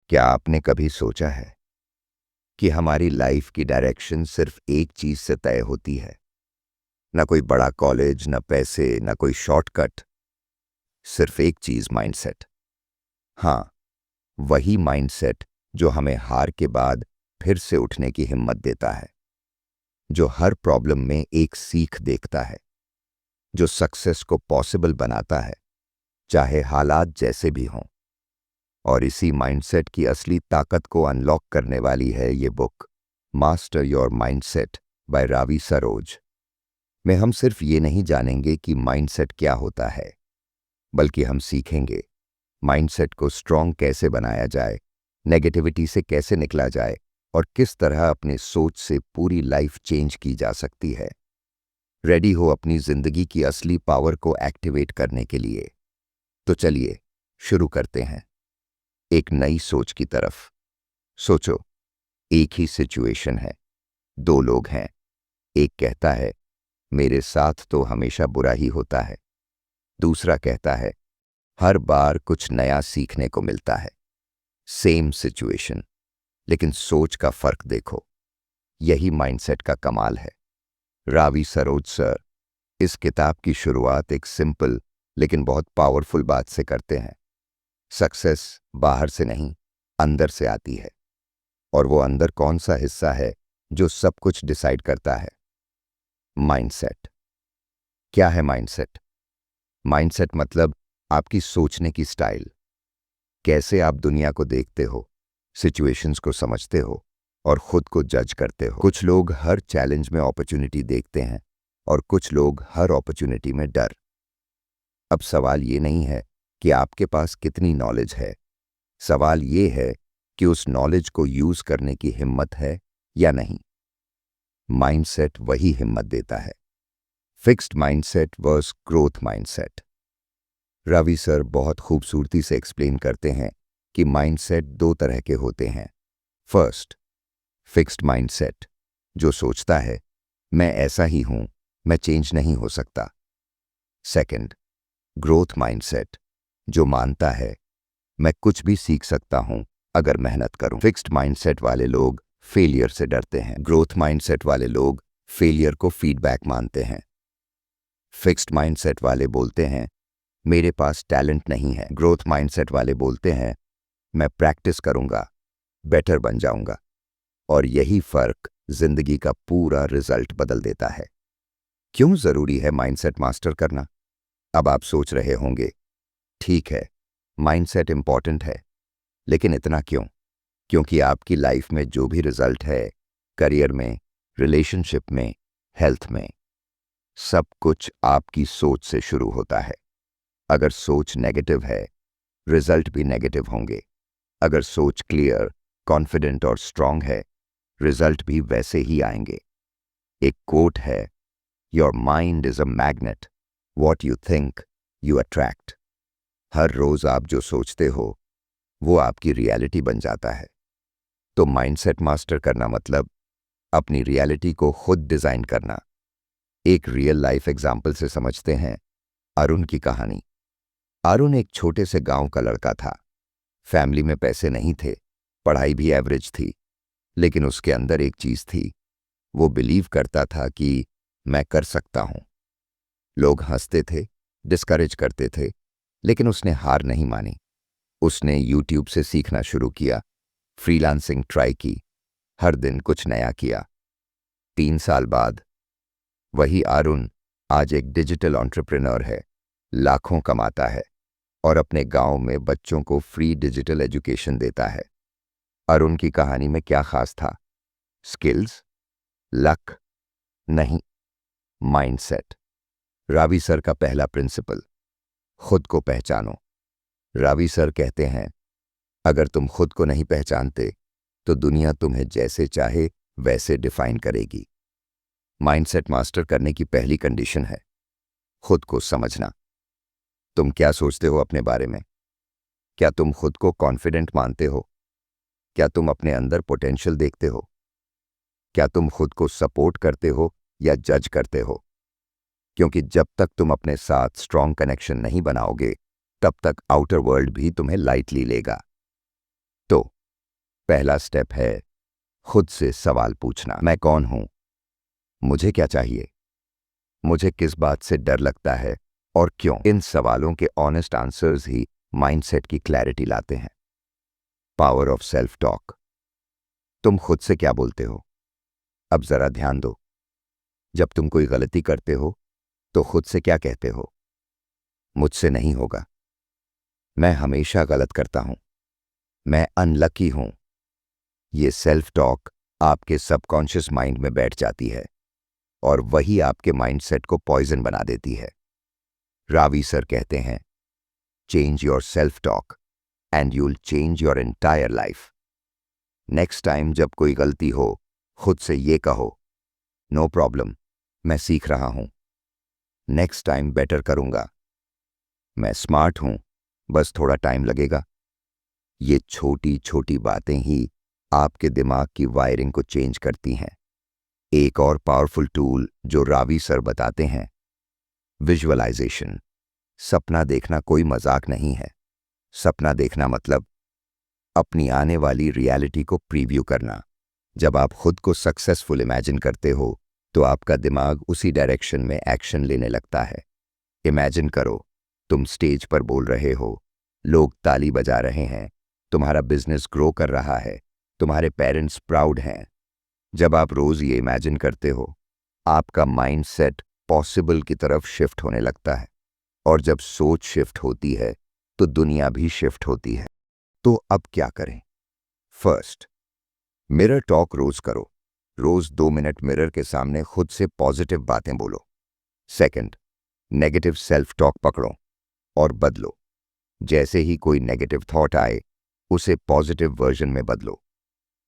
क्या आपने कभी सोचा है कि हमारी लाइफ की डायरेक्शन सिर्फ एक चीज से तय होती है? ना कोई बड़ा कॉलेज, ना पैसे, ना कोई शॉर्टकट, सिर्फ एक चीज, माइंडसेट। हाँ, वही माइंडसेट जो हमें हार के बाद फिर से उठने की हिम्मत देता है, जो हर प्रॉब्लम में एक सीख देखता है, जो सक्सेस को पॉसिबल बनाता है, चाहे हालात जैसे भी हों। और इसी माइंडसेट की असली ताकत को अनलॉक करने वाली है ये book, master your mindset by Ravi Saroj. में हम सिर्फ ये नहीं जानेंगे कि माइंडसेट क्या होता है, बल्कि हम सीखेंगे माइंडसेट को स्ट्रॉन्ग कैसे बनाया जाए, नेगेटिविटी से कैसे निकला जाए और किस तरह अपने सोच से पूरी लाइफ चेंज की जा सकती है। रेडी हो अपनी जिंदगी की असली पावर को एक्टिवेट करने के लिए? तो चलिए शुरू करते हैं एक नई सोच की तरफ। सोचो, एक ही सिचुएशन है, दो लोग हैं। एक कहता है मेरे साथ तो हमेशा बुरा ही होता है, दूसरा कहता है हर बार कुछ नया सीखने को मिलता है। सेम सिचुएशन, लेकिन सोच का फर्क देखो। यही माइंडसेट का कमाल है। रावी सरोज सर इस किताब की शुरुआत एक सिंपल लेकिन बहुत पावरफुल बात से करते हैं। सक्सेस बाहर से नहीं, अंदर से आती है। और वो अंदर कौन सा हिस्सा है जो सब कुछ डिसाइड करता है? माइंडसेट। क्या है माइंडसेट? माइंडसेट मतलब आपकी सोचने की स्टाइल। कैसे आप दुनिया को देखते हो, सिचुएशंस को समझते हो और खुद को जज करते हो। कुछ लोग हर चैलेंज में अपॉर्चुनिटी देखते हैं और कुछ लोग हर अपॉर्चुनिटी में डर। अब सवाल ये नहीं है कि आपके पास कितनी नॉलेज है, सवाल ये है कि उस नॉलेज को यूज करने की हिम्मत है या नहीं। माइंडसेट वही हिम्मत देता है। Fixed mindset versus growth mindset. Ravi sir बहुत खूबसूरती से एक्सप्लेन करते हैं कि माइंडसेट दो तरह के होते हैं। फर्स्ट, फिक्स्ड माइंडसेट, जो सोचता है मैं ऐसा ही हूं, मैं चेंज नहीं हो सकता। सेकंड, ग्रोथ माइंडसेट, जो मानता है मैं कुछ भी सीख सकता हूं अगर मेहनत करूं। फिक्स्ड माइंडसेट वाले लोग फेलियर से डरते हैं, ग्रोथ माइंडसेट वाले लोग फेलियर को फीडबैक मानते हैं। फिक्स्ड माइंडसेट वाले बोलते हैं मेरे पास टैलेंट नहीं है, ग्रोथ माइंडसेट वाले बोलते हैं मैं प्रैक्टिस करूंगा, बेटर बन जाऊंगा। और यही फर्क जिंदगी का पूरा रिजल्ट बदल देता है। क्यों जरूरी है माइंडसेट मास्टर करना? अब आप सोच रहे होंगे ठीक है, माइंडसेट इंपॉर्टेंट है, लेकिन इतना क्यों? क्योंकि आपकी लाइफ में जो भी रिजल्ट है, करियर में, रिलेशनशिप में, हेल्थ में, सब कुछ आपकी सोच से शुरू होता है। अगर सोच नेगेटिव है, रिजल्ट भी नेगेटिव होंगे। अगर सोच क्लियर, कॉन्फिडेंट और स्ट्रांग है, रिजल्ट भी वैसे ही आएंगे। एक कोट है, your mind is a magnet, what you think you attract. हर रोज आप जो सोचते हो वो आपकी रियलिटी बन जाता है। तो माइंडसेट मास्टर करना मतलब अपनी रियलिटी को खुद डिजाइन करना। एक रियल लाइफ एग्जाम्पल से समझते हैं अरुण की कहानी। अरुण एक छोटे से गांव का लड़का था। फैमिली में पैसे नहीं थे, पढ़ाई भी एवरेज थी, लेकिन उसके अंदर एक चीज थी, वो बिलीव करता था कि मैं कर सकता हूं। लोग हंसते थे, डिस्करेज करते थे, लेकिन उसने हार नहीं मानी। उसने यूट्यूब से सीखना शुरू किया, फ्रीलांसिंग ट्राई की, हर दिन कुछ नया किया। 3 साल बाद वही अरुण आज एक डिजिटल एंटरप्रेन्योर है, लाखों कमाता है और अपने गांव में बच्चों को फ्री डिजिटल एजुकेशन देता है। अरुण की कहानी में क्या खास था? स्किल्स? लक? नहीं, माइंडसेट। रावी सर का पहला प्रिंसिपल, खुद को पहचानो। रावी सर कहते हैं अगर तुम खुद को नहीं पहचानते तो दुनिया तुम्हें जैसे चाहे वैसे डिफाइन करेगी। माइंडसेट मास्टर करने की पहली कंडीशन है खुद को समझना। तुम क्या सोचते हो अपने बारे में? क्या तुम खुद को कॉन्फिडेंट मानते हो? क्या तुम अपने अंदर पोटेंशियल देखते हो? क्या तुम खुद को सपोर्ट करते हो या जज करते हो? क्योंकि जब तक तुम अपने साथ स्ट्रॉन्ग कनेक्शन नहीं बनाओगे, तब तक आउटर वर्ल्ड भी तुम्हें लाइटली लेगा। तो पहला स्टेप है खुद से सवाल पूछना। मैं कौन हूं? मुझे क्या चाहिए? मुझे किस बात से डर लगता है और क्यों? इन सवालों के ऑनेस्ट आंसर्स ही माइंडसेट की क्लैरिटी लाते हैं। Power of self talk. तुम खुद से क्या बोलते हो? अब जरा ध्यान दो। जब तुम कोई गलती करते हो तो खुद से क्या कहते हो? मुझसे नहीं होगा, मैं हमेशा गलत करता हूं, मैं अनलकी हूं। ये सेल्फ टॉक आपके सबकॉन्शियस माइंड में बैठ जाती है और वही आपके माइंडसेट को पॉइजन बना देती है। रावी सर कहते हैं, change your self talk and you'll change your entire life. Next time जब कोई गलती हो, खुद से ये कहो, नो प्रॉब्लम, मैं सीख रहा हूं, नेक्स्ट टाइम बेटर करूंगा, मैं स्मार्ट हूं, बस थोड़ा टाइम लगेगा। ये छोटी छोटी बातें ही आपके दिमाग की वायरिंग को चेंज करती हैं। एक और पावरफुल टूल जो रावी सर बताते हैं, विजुअलाइजेशन। सपना देखना कोई मजाक नहीं है। सपना देखना मतलब अपनी आने वाली रियलिटी को प्रीव्यू करना। जब आप खुद को सक्सेसफुल इमेजिन करते हो तो आपका दिमाग उसी डायरेक्शन में एक्शन लेने लगता है। इमेजिन करो, तुम स्टेज पर बोल रहे हो, लोग ताली बजा रहे हैं, तुम्हारा बिजनेस ग्रो कर रहा है, तुम्हारे पेरेंट्स प्राउड हैं। जब आप रोज ये इमेजिन करते हो, आपका माइंडसेट पॉसिबल की तरफ शिफ्ट होने लगता है, और जब सोच शिफ्ट होती है तो दुनिया भी शिफ्ट होती है। तो अब क्या करें? फर्स्ट, मिरर टॉक रोज करो। रोज 2 मिनट मिरर के सामने खुद से पॉजिटिव बातें बोलो। सेकंड, नेगेटिव सेल्फ टॉक पकड़ो और बदलो। जैसे ही कोई नेगेटिव थॉट आए, उसे पॉजिटिव वर्जन में बदलो।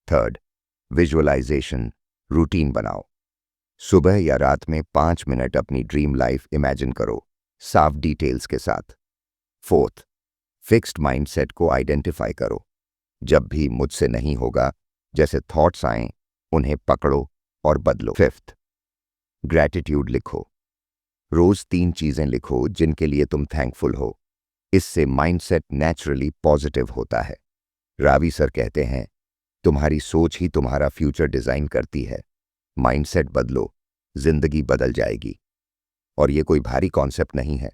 थर्ड, विजुअलाइजेशन रूटीन बनाओ। सुबह या रात में 5 मिनट अपनी ड्रीम लाइफ इमेजिन करो, साफ डिटेल्स के साथ। फोर्थ, फिक्स्ड माइंडसेट को आइडेंटिफाई करो। जब भी मुझसे नहीं होगा जैसे थॉट्स आएं, उन्हें पकड़ो और बदलो। फिफ्थ, ग्रैटिट्यूड लिखो। रोज 3 चीजें लिखो जिनके लिए तुम थैंकफुल हो। इससे माइंडसेट नेचुरली पॉजिटिव होता है। रावी सर कहते हैं, तुम्हारी सोच ही तुम्हारा फ्यूचर डिजाइन करती है। माइंडसेट बदलो, जिंदगी बदल जाएगी। और ये कोई भारी कॉन्सेप्ट नहीं है,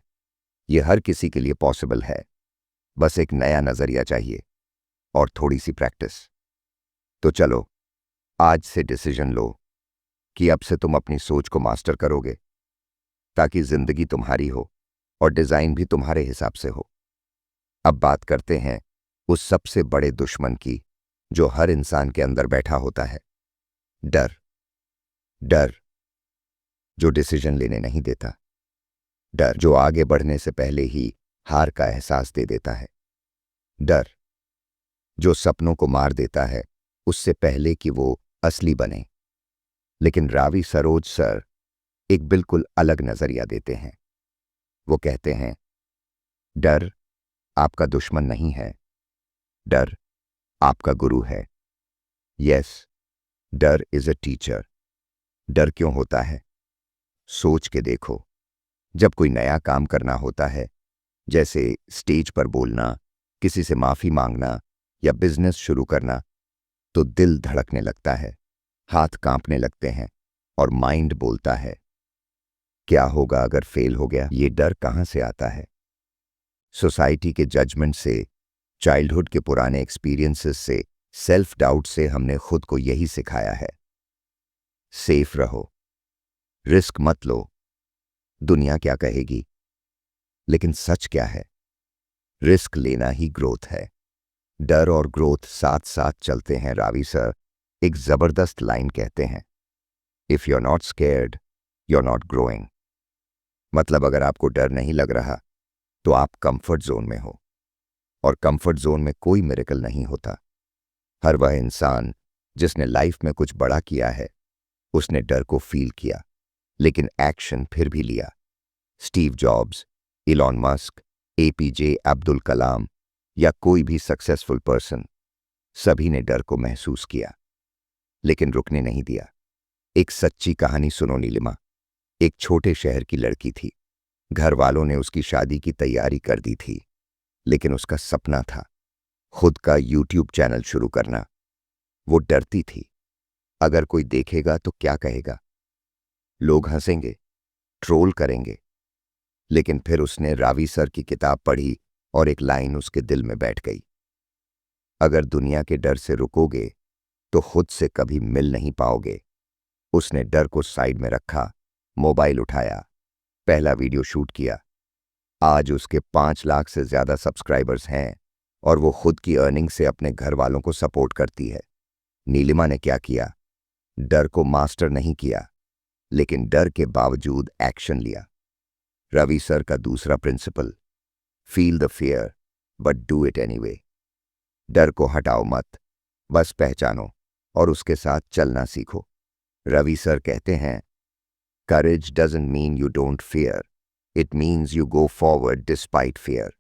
ये हर किसी के लिए पॉसिबल है। बस एक नया नजरिया चाहिए और थोड़ी सी प्रैक्टिस। तो चलो, आज से डिसीजन लो कि अब से तुम अपनी सोच को मास्टर करोगे, ताकि जिंदगी तुम्हारी हो और डिजाइन भी तुम्हारे हिसाब से हो। अब बात करते हैं उस सबसे बड़े दुश्मन की जो हर इंसान के अंदर बैठा होता है, डर। डर जो डिसीजन लेने नहीं देता। डर जो आगे बढ़ने से पहले ही हार का एहसास दे देता है। डर जो सपनों को मार देता है उससे पहले कि वो असली बने। लेकिन रावी सरोज सर एक बिल्कुल अलग नजरिया देते हैं। वो कहते हैं, डर आपका दुश्मन नहीं है, डर आपका गुरु है। यस, डर इज अ टीचर। डर क्यों होता है? सोच के देखो। जब कोई नया काम करना होता है, जैसे स्टेज पर बोलना, किसी से माफी मांगना या बिजनेस शुरू करना, तो दिल धड़कने लगता है, हाथ कांपने लगते हैं और माइंड बोलता है, क्या होगा अगर फेल हो गया? ये डर कहां से आता है? सोसाइटी के जजमेंट से, चाइल्डहुड के पुराने एक्सपीरियंसेस से, सेल्फ डाउट से हमने खुद को यही सिखाया है। सेफ रहो, रिस्क मत लो, दुनिया क्या कहेगी? लेकिन सच क्या है? रिस्क लेना ही ग्रोथ है। डर और ग्रोथ साथ साथ चलते हैं। रावी सर एक जबरदस्त लाइन कहते हैं, if you are not scared you are not growing. मतलब अगर आपको डर नहीं लग रहा तो आप कंफर्ट जोन में हो, और कंफर्ट जोन में कोई मिरेकल नहीं होता। हर वह इंसान जिसने लाइफ में कुछ बड़ा किया है, उसने डर को फील किया लेकिन एक्शन फिर भी लिया। Steve Jobs, Elon Musk, APJ Abdul Kalam या कोई भी सक्सेसफुल पर्सन, सभी ने डर को महसूस किया लेकिन रुकने नहीं दिया। एक सच्ची कहानी सुनो नीलिमा। एक छोटे शहर की लड़की थी। घर वालों ने उसकी शादी की तैयारी कर दी थी, लेकिन उसका सपना था खुद का यूट्यूब चैनल शुरू करना। वो डरती थी, अगर कोई देखेगा तो क्या कहेगा, लोग हंसेंगे, ट्रोल करेंगे। लेकिन फिर उसने रावी सर की किताब पढ़ी और एक लाइन उसके दिल में बैठ गई, अगर दुनिया के डर से रुकोगे तो खुद से कभी मिल नहीं पाओगे। उसने डर को साइड में रखा, मोबाइल उठाया, पहला वीडियो शूट किया। आज उसके 5 लाख से ज्यादा सब्सक्राइबर्स हैं और वो खुद की अर्निंग से अपने घर वालों को सपोर्ट करती है। नीलिमा ने क्या किया? डर को मास्टर नहीं किया, लेकिन डर के बावजूद एक्शन लिया। रवि सर का दूसरा principle, feel the fear but do it anyway. डर को हटाओ मत, बस पहचानो और उसके साथ चलना सीखो। रवि सर कहते हैं, courage doesn't mean you don't fear, it means you go forward despite fear.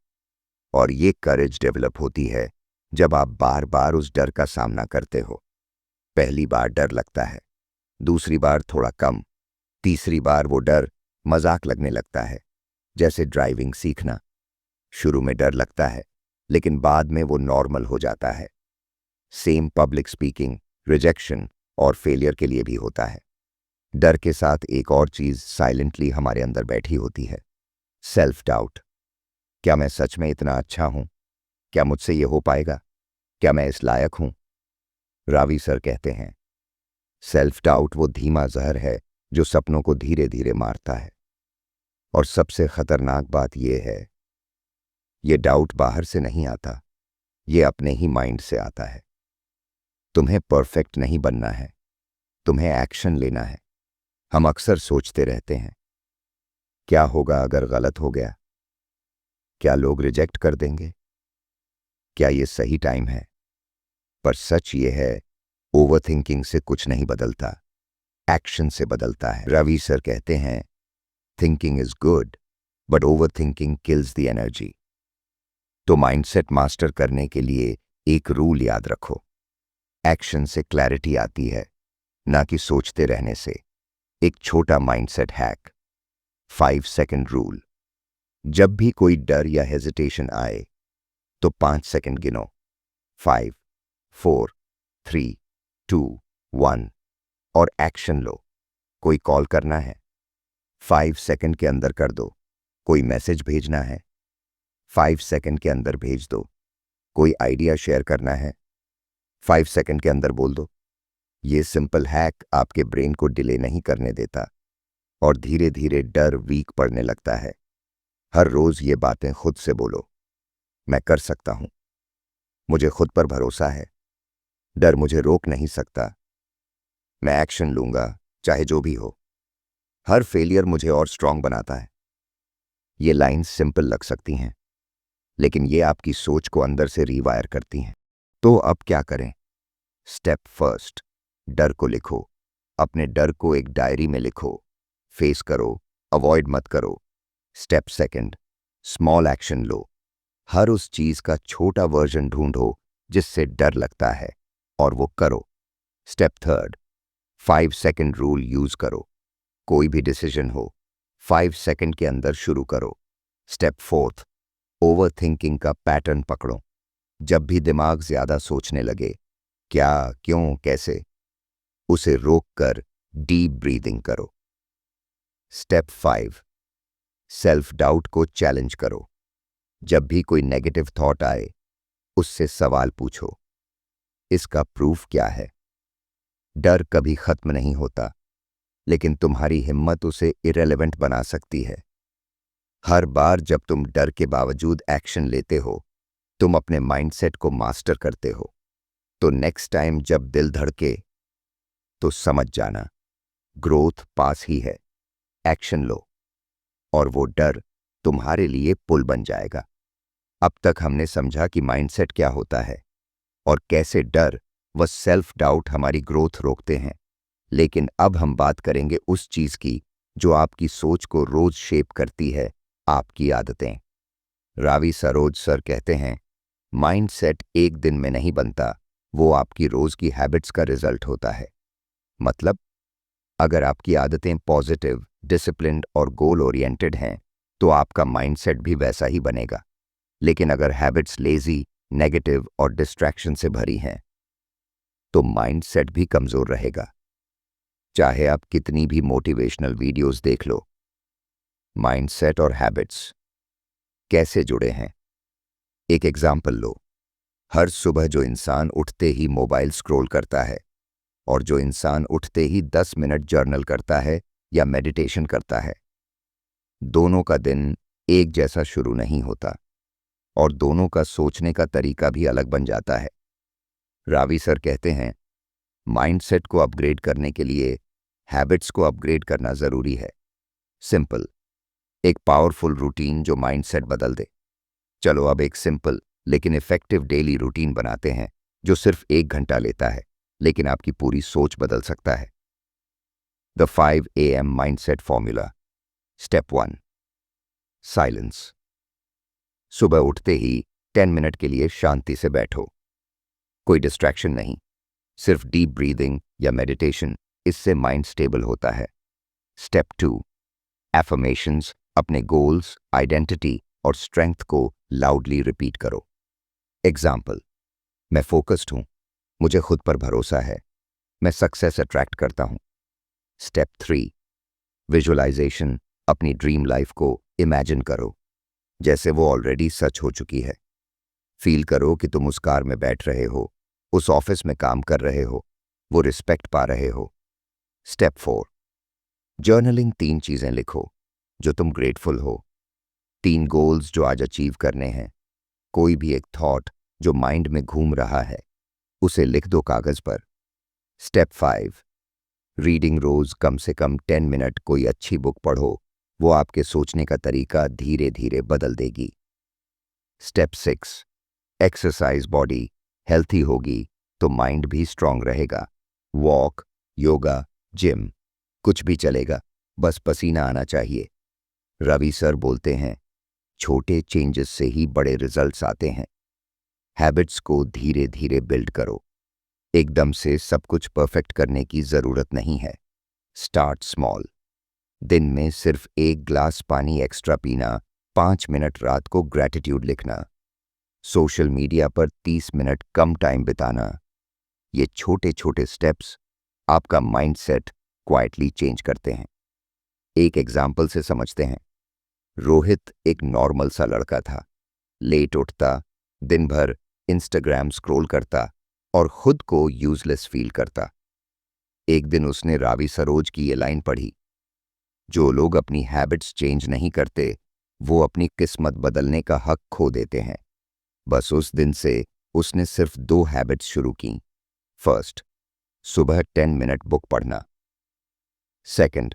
और ये करेज डेवलप होती है जब आप बार बार उस डर का सामना करते हो। पहली बार डर लगता है, दूसरी बार थोड़ा कम, तीसरी बार वो डर मजाक लगने लगता है। जैसे ड्राइविंग सीखना, शुरू में डर लगता है लेकिन बाद में वो नॉर्मल हो जाता है। सेम पब्लिक स्पीकिंग, रिजेक्शन और फेलियर के लिए भी होता है। डर के साथ एक और चीज साइलेंटली हमारे अंदर बैठी होती है, सेल्फ डाउट। क्या मैं सच में इतना अच्छा हूं? क्या मुझसे ये हो पाएगा? क्या मैं इस लायक हूं? रावी सर कहते हैं, सेल्फ डाउट वो धीमा जहर है जो सपनों को धीरे धीरे मारता है। और सबसे खतरनाक बात यह है, ये डाउट बाहर से नहीं आता, ये अपने ही माइंड से आता है। तुम्हें परफेक्ट नहीं बनना है, तुम्हें एक्शन लेना है। हम अक्सर सोचते रहते हैं, क्या होगा अगर गलत हो गया? क्या लोग रिजेक्ट कर देंगे? क्या ये सही टाइम है? पर सच ये है, ओवरथिंकिंग से कुछ नहीं बदलता, एक्शन से बदलता है। रवि सर कहते हैं, thinking is good but overthinking kills the energy. तो माइंडसेट मास्टर करने के लिए एक रूल याद रखो, एक्शन से क्लैरिटी आती है, ना कि सोचते रहने से। एक छोटा माइंडसेट हैक, 5 सेकंड रूल। जब भी कोई डर या हेजिटेशन आए तो 5 सेकंड गिनो, 5, 4, 3, 2, 1 और एक्शन लो। कोई कॉल करना है, 5 सेकंड के अंदर कर दो। कोई मैसेज भेजना है, 5 सेकंड के अंदर भेज दो। कोई आइडिया शेयर करना है, 5 सेकंड के अंदर बोल दो। ये सिंपल हैक आपके ब्रेन को डिले नहीं करने देता और धीरे धीरे डर वीक पड़ने लगता है। हर रोज ये बातें खुद से बोलो, मैं कर सकता हूं, मुझे खुद पर भरोसा है, डर मुझे रोक नहीं सकता, मैं एक्शन लूंगा चाहे जो भी हो, हर फेलियर मुझे और स्ट्रांग बनाता है। ये लाइंस सिंपल लग सकती हैं, लेकिन ये आपकी सोच को अंदर से रीवायर करती हैं। तो अब क्या करें? स्टेप फर्स्ट, डर को लिखो। अपने डर को एक डायरी में लिखो, फेस करो, अवॉइड मत करो। स्टेप सेकंड, स्मॉल एक्शन लो। हर उस चीज का छोटा वर्जन ढूंढो जिससे डर लगता है और वो करो। Step third, 5 second rule use करो। कोई भी डिसीजन हो, 5 सेकंड के अंदर शुरू करो। स्टेप फोर्थ, ओवर थिंकिंग का पैटर्न पकड़ो। जब भी दिमाग ज्यादा सोचने लगे, क्या, क्यों, कैसे, उसे रोक कर डीप ब्रीदिंग करो। स्टेप 5, सेल्फ डाउट को चैलेंज करो। जब भी कोई नेगेटिव थॉट आए, उससे सवाल पूछो, इसका प्रूफ क्या है? डर कभी खत्म नहीं होता, लेकिन तुम्हारी हिम्मत उसे इरेलेवेंट बना सकती है। हर बार जब तुम डर के बावजूद एक्शन लेते हो, तुम अपने माइंडसेट को मास्टर करते हो। तो नेक्स्ट टाइम जब दिल धड़के, तो समझ जाना, ग्रोथ पास ही है। एक्शन लो और वो डर तुम्हारे लिए पुल बन जाएगा। अब तक हमने समझा कि माइंडसेट क्या होता है और कैसे डर व सेल्फ डाउट हमारी ग्रोथ रोकते हैं। लेकिन अब हम बात करेंगे उस चीज की जो आपकी सोच को रोज शेप करती है, आपकी आदतें। रावी सरोज सर कहते हैं, माइंडसेट एक दिन में नहीं बनता, वो आपकी रोज की हैबिट्स का रिजल्ट होता है। मतलब, अगर आपकी आदतें पॉजिटिव, डिसिप्लिन्ड और गोल ओरिएंटेड हैं, तो आपका माइंडसेट भी वैसा ही बनेगा। लेकिन अगर हैबिट्स लेजी, नेगेटिव और डिस्ट्रैक्शन से भरी हैं, तो माइंडसेट भी कमजोर रहेगा। चाहे आप कितनी भी मोटिवेशनल वीडियोस देख लो, माइंडसेट और हैबिट्स कैसे जुड़े हैं? एक एग्जाम्पल लो। हर सुबह जो इंसान उठते ही मोबाइल स्क्रॉल करता है और जो इंसान उठते ही 10 मिनट जर्नल करता है या मेडिटेशन करता है, दोनों का दिन एक जैसा शुरू नहीं होता और दोनों का सोचने का तरीका भी अलग बन जाता है। रावी सर कहते हैं, माइंडसेट को अपग्रेड करने के लिए हैबिट्स को अपग्रेड करना जरूरी है। सिंपल, एक पावरफुल रूटीन जो माइंडसेट बदल दे। चलो अब एक सिंपल लेकिन इफेक्टिव डेली रूटीन बनाते हैं जो सिर्फ 1 घंटा लेता है लेकिन आपकी पूरी सोच बदल सकता है। The 5 AM mindset formula. Step 1, silence. सुबह उठते ही 10 मिनट के लिए शांति से बैठो। कोई डिस्ट्रैक्शन नहीं, सिर्फ डीप ब्रीदिंग या मेडिटेशन, इससे माइंड स्टेबल होता है। Step 2, affirmations. अपने गोल्स, आइडेंटिटी और स्ट्रेंथ को लाउडली रिपीट करो। एग्जाम्पल, मैं फोकस्ड हूं, मुझे खुद पर भरोसा है, मैं सक्सेस अट्रैक्ट करता हूं। Step 3, visualisation. अपनी ड्रीम लाइफ को इमेजिन करो जैसे वो ऑलरेडी सच हो चुकी है। फील करो कि तुम उस कार में बैठ रहे हो, उस ऑफिस में काम कर रहे हो, वो रिस्पेक्ट पा रहे हो। Step 4, journaling. 3 चीजें लिखो जो तुम ग्रेटफुल हो, 3 गोल्स जो आज अचीव करने हैं, कोई भी एक थॉट जो माइंड में घूम रहा है, उसे लिख दो कागज पर। Step 5, reading. रोज कम से कम 10 मिनट कोई अच्छी बुक पढ़ो, वो आपके सोचने का तरीका धीरे धीरे बदल देगी। Step 6, exercise. बॉडी हेल्थी होगी तो माइंड भी स्ट्रांग रहेगा। वॉक, योगा, जिम, कुछ भी चलेगा, बस पसीना आना चाहिए। रवि सर बोलते हैं, छोटे चेंजेस से ही बड़े रिजल्ट्स आते हैं। हैबिट्स को धीरे धीरे बिल्ड करो, एकदम से सब कुछ परफेक्ट करने की जरूरत नहीं है। Start small. दिन में सिर्फ 1 ग्लास पानी एक्स्ट्रा पीना, 5 मिनट रात को ग्रैटिट्यूड लिखना, सोशल मीडिया पर 30 मिनट कम टाइम बिताना। ये छोटे छोटे स्टेप्स आपका माइंडसेट क्वाइटली चेंज करते हैं। एक एग्जाम्पल से समझते हैं। रोहित एक नॉर्मल सा लड़का था, लेट उठता, दिन भर इंस्टाग्राम स्क्रॉल करता और खुद को यूजलेस फील करता। एक दिन उसने रावी सरोज की ये लाइन पढ़ी, जो लोग अपनी हैबिट्स चेंज नहीं करते वो अपनी किस्मत बदलने का हक खो देते हैं। बस उस दिन से उसने सिर्फ 2 हैबिट्स शुरू की। फर्स्ट, सुबह 10 मिनट बुक पढ़ना। सेकंड,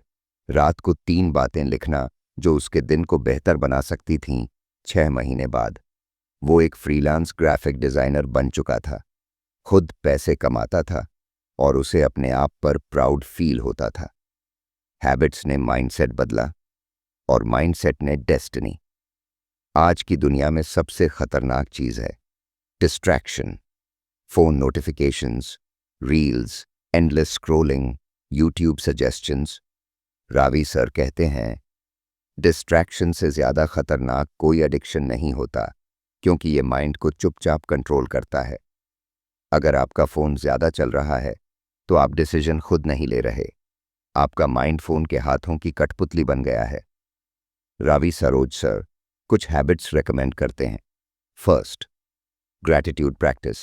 रात को 3 बातें लिखना जो उसके दिन को बेहतर बना सकती थीं। 6 महीने बाद वो एक फ्रीलांस ग्राफिक डिजाइनर बन चुका था, खुद पैसे कमाता था और उसे अपने आप पर प्राउड फील होता था। हैबिट्स ने माइंडसेट बदला और माइंडसेट ने डेस्टिनी। आज की दुनिया में सबसे खतरनाक चीज है distraction. Phone notifications, reels, endless scrolling, YouTube suggestions. Ravi sir कहते हैं, डिस्ट्रैक्शन से ज्यादा खतरनाक कोई एडिक्शन नहीं होता, क्योंकि ये माइंड को चुपचाप कंट्रोल करता है। अगर आपका फोन ज्यादा चल रहा है तो आप डिसीजन खुद नहीं ले रहे, आपका माइंड फोन के हाथों की कठपुतली बन गया है। रावी सरोज सर कुछ हैबिट्स रेकमेंड करते हैं। First, gratitude practice.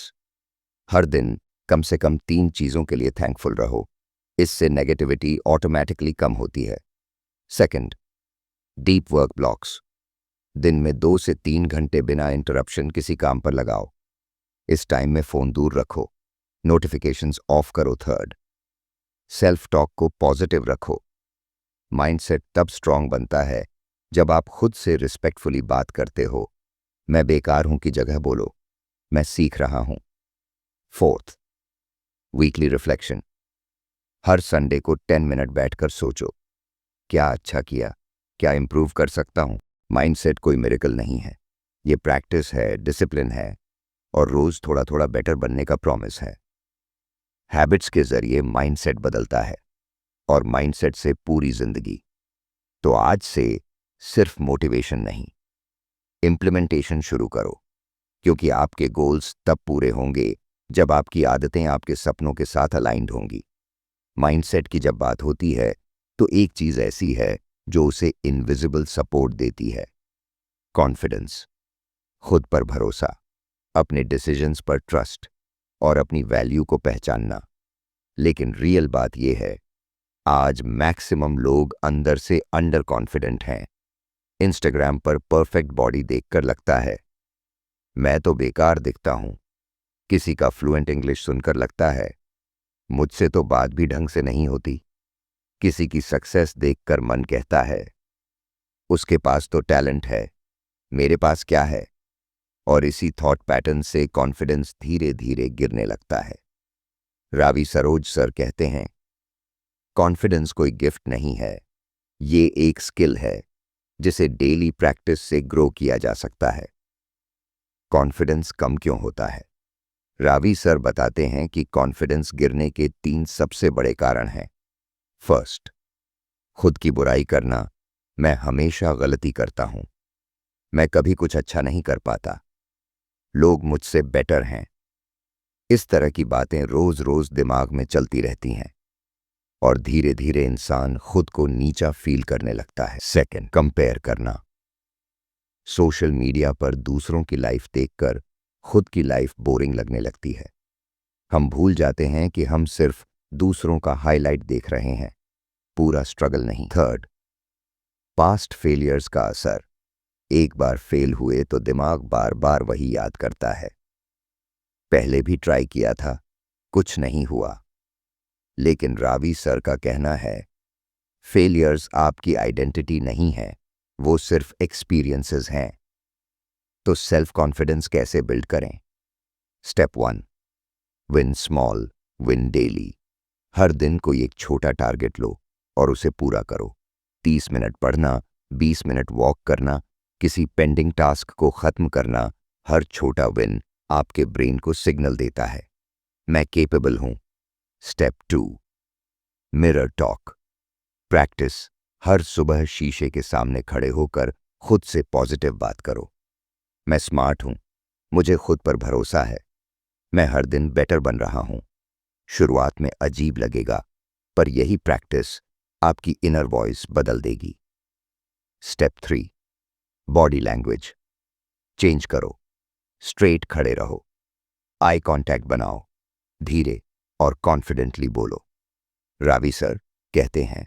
हर दिन कम से कम 3 चीजों के लिए थैंकफुल रहो, इससे नेगेटिविटी ऑटोमेटिकली कम होती है। Second, deep work blocks. दिन में 2 से 3 घंटे बिना इंटरप्शन किसी काम पर लगाओ। इस टाइम में फोन दूर रखो, नोटिफिकेशंस ऑफ करो। थर्ड, सेल्फ टॉक को पॉजिटिव रखो। माइंडसेट तब स्ट्रांग बनता है जब आप खुद से रिस्पेक्टफुली बात करते हो। मैं बेकार हूं की जगह बोलो, मैं सीख रहा हूं। Fourth, weekly reflection. हर संडे को 10 मिनट बैठकर सोचो, क्या अच्छा किया, क्या इंप्रूव कर सकता हूं। माइंडसेट कोई मिरेकल नहीं है, ये प्रैक्टिस है, डिसिप्लिन है और रोज थोड़ा थोड़ा बेटर बनने का प्रॉमिस है। हैबिट्स के जरिए माइंडसेट बदलता है और माइंडसेट से पूरी जिंदगी। तो आज से सिर्फ मोटिवेशन नहीं, इम्प्लीमेंटेशन शुरू करो, क्योंकि आपके गोल्स तब पूरे होंगे जब आपकी आदतें आपके सपनों के साथ अलाइंड होंगी। माइंडसेट की जब बात होती है तो एक चीज ऐसी है जो उसे इनविजिबल सपोर्ट देती है। कॉन्फिडेंस, खुद पर भरोसा, अपने डिसीजंस पर ट्रस्ट और अपनी वैल्यू को पहचानना। लेकिन रियल बात यह है, आज मैक्सिमम लोग अंदर से अंडर कॉन्फिडेंट हैं। इंस्टाग्राम पर परफेक्ट बॉडी देखकर लगता है मैं तो बेकार दिखता हूं। किसी का फ्लुएंट इंग्लिश सुनकर लगता है मुझसे तो बात भी ढंग से नहीं होती। किसी की सक्सेस देखकर मन कहता है उसके पास तो टैलेंट है, मेरे पास क्या है। और इसी थॉट पैटर्न से कॉन्फिडेंस धीरे धीरे गिरने लगता है। रावी सरोज सर कहते हैं कॉन्फिडेंस कोई गिफ्ट नहीं है, ये एक स्किल है जिसे डेली प्रैक्टिस से ग्रो किया जा सकता है। कॉन्फिडेंस कम क्यों होता है? रावी सर बताते हैं कि कॉन्फिडेंस गिरने के 3 सबसे बड़े कारण हैं। फर्स्ट, खुद की बुराई करना। मैं हमेशा गलती करता हूं, मैं कभी कुछ अच्छा नहीं कर पाता, लोग मुझसे बेटर हैं। इस तरह की बातें रोज रोज दिमाग में चलती रहती हैं और धीरे धीरे इंसान खुद को नीचा फील करने लगता है। सेकंड, कंपेयर करना। सोशल मीडिया पर दूसरों की लाइफ देखकर खुद की लाइफ बोरिंग लगने लगती है। हम भूल जाते हैं कि हम सिर्फ दूसरों का हाईलाइट देख रहे हैं, पूरा स्ट्रगल नहीं। थर्ड, पास्ट फेलियर्स का असर। एक बार फेल हुए तो दिमाग बार बार वही याद करता है, पहले भी ट्राई किया था, कुछ नहीं हुआ। लेकिन रावी सर का कहना है फेलियर्स आपकी आइडेंटिटी नहीं है, वो सिर्फ एक्सपीरियंसेस हैं। तो सेल्फ कॉन्फिडेंस कैसे बिल्ड करें? Step 1, win small, win daily. हर दिन कोई एक छोटा टारगेट लो और उसे पूरा करो। 30 मिनट पढ़ना, 20 मिनट वॉक करना, किसी पेंडिंग टास्क को खत्म करना। हर छोटा विन आपके ब्रेन को सिग्नल देता है मैं केपेबल हूं। Step 2, mirror talk. प्रैक्टिस, हर सुबह शीशे के सामने खड़े होकर खुद से पॉजिटिव बात करो। मैं स्मार्ट हूं, मुझे खुद पर भरोसा है, मैं हर दिन बेटर बन रहा हूं। शुरुआत में अजीब लगेगा, पर यही प्रैक्टिस आपकी इनर वॉइस बदल देगी। स्टेप 3, बॉडी लैंग्वेज चेंज करो। स्ट्रेट खड़े रहो, आई कांटेक्ट बनाओ, धीरे और कॉन्फिडेंटली बोलो। रावी सर कहते हैं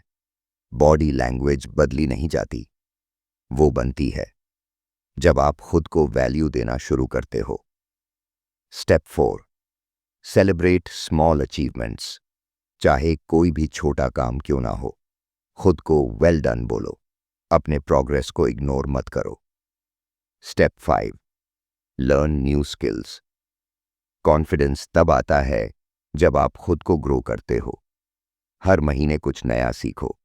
बॉडी लैंग्वेज बदली नहीं जाती, वो बनती है जब आप खुद को वैल्यू देना शुरू करते हो। Step 4, celebrate small achievements. चाहे कोई भी छोटा काम क्यों ना हो, खुद को वेल डन बोलो, अपने प्रोग्रेस को इग्नोर मत करो। Step 5, learn new skills. Confidence तब आता है जब आप खुद को ग्रो करते हो। हर महीने कुछ नया सीखो,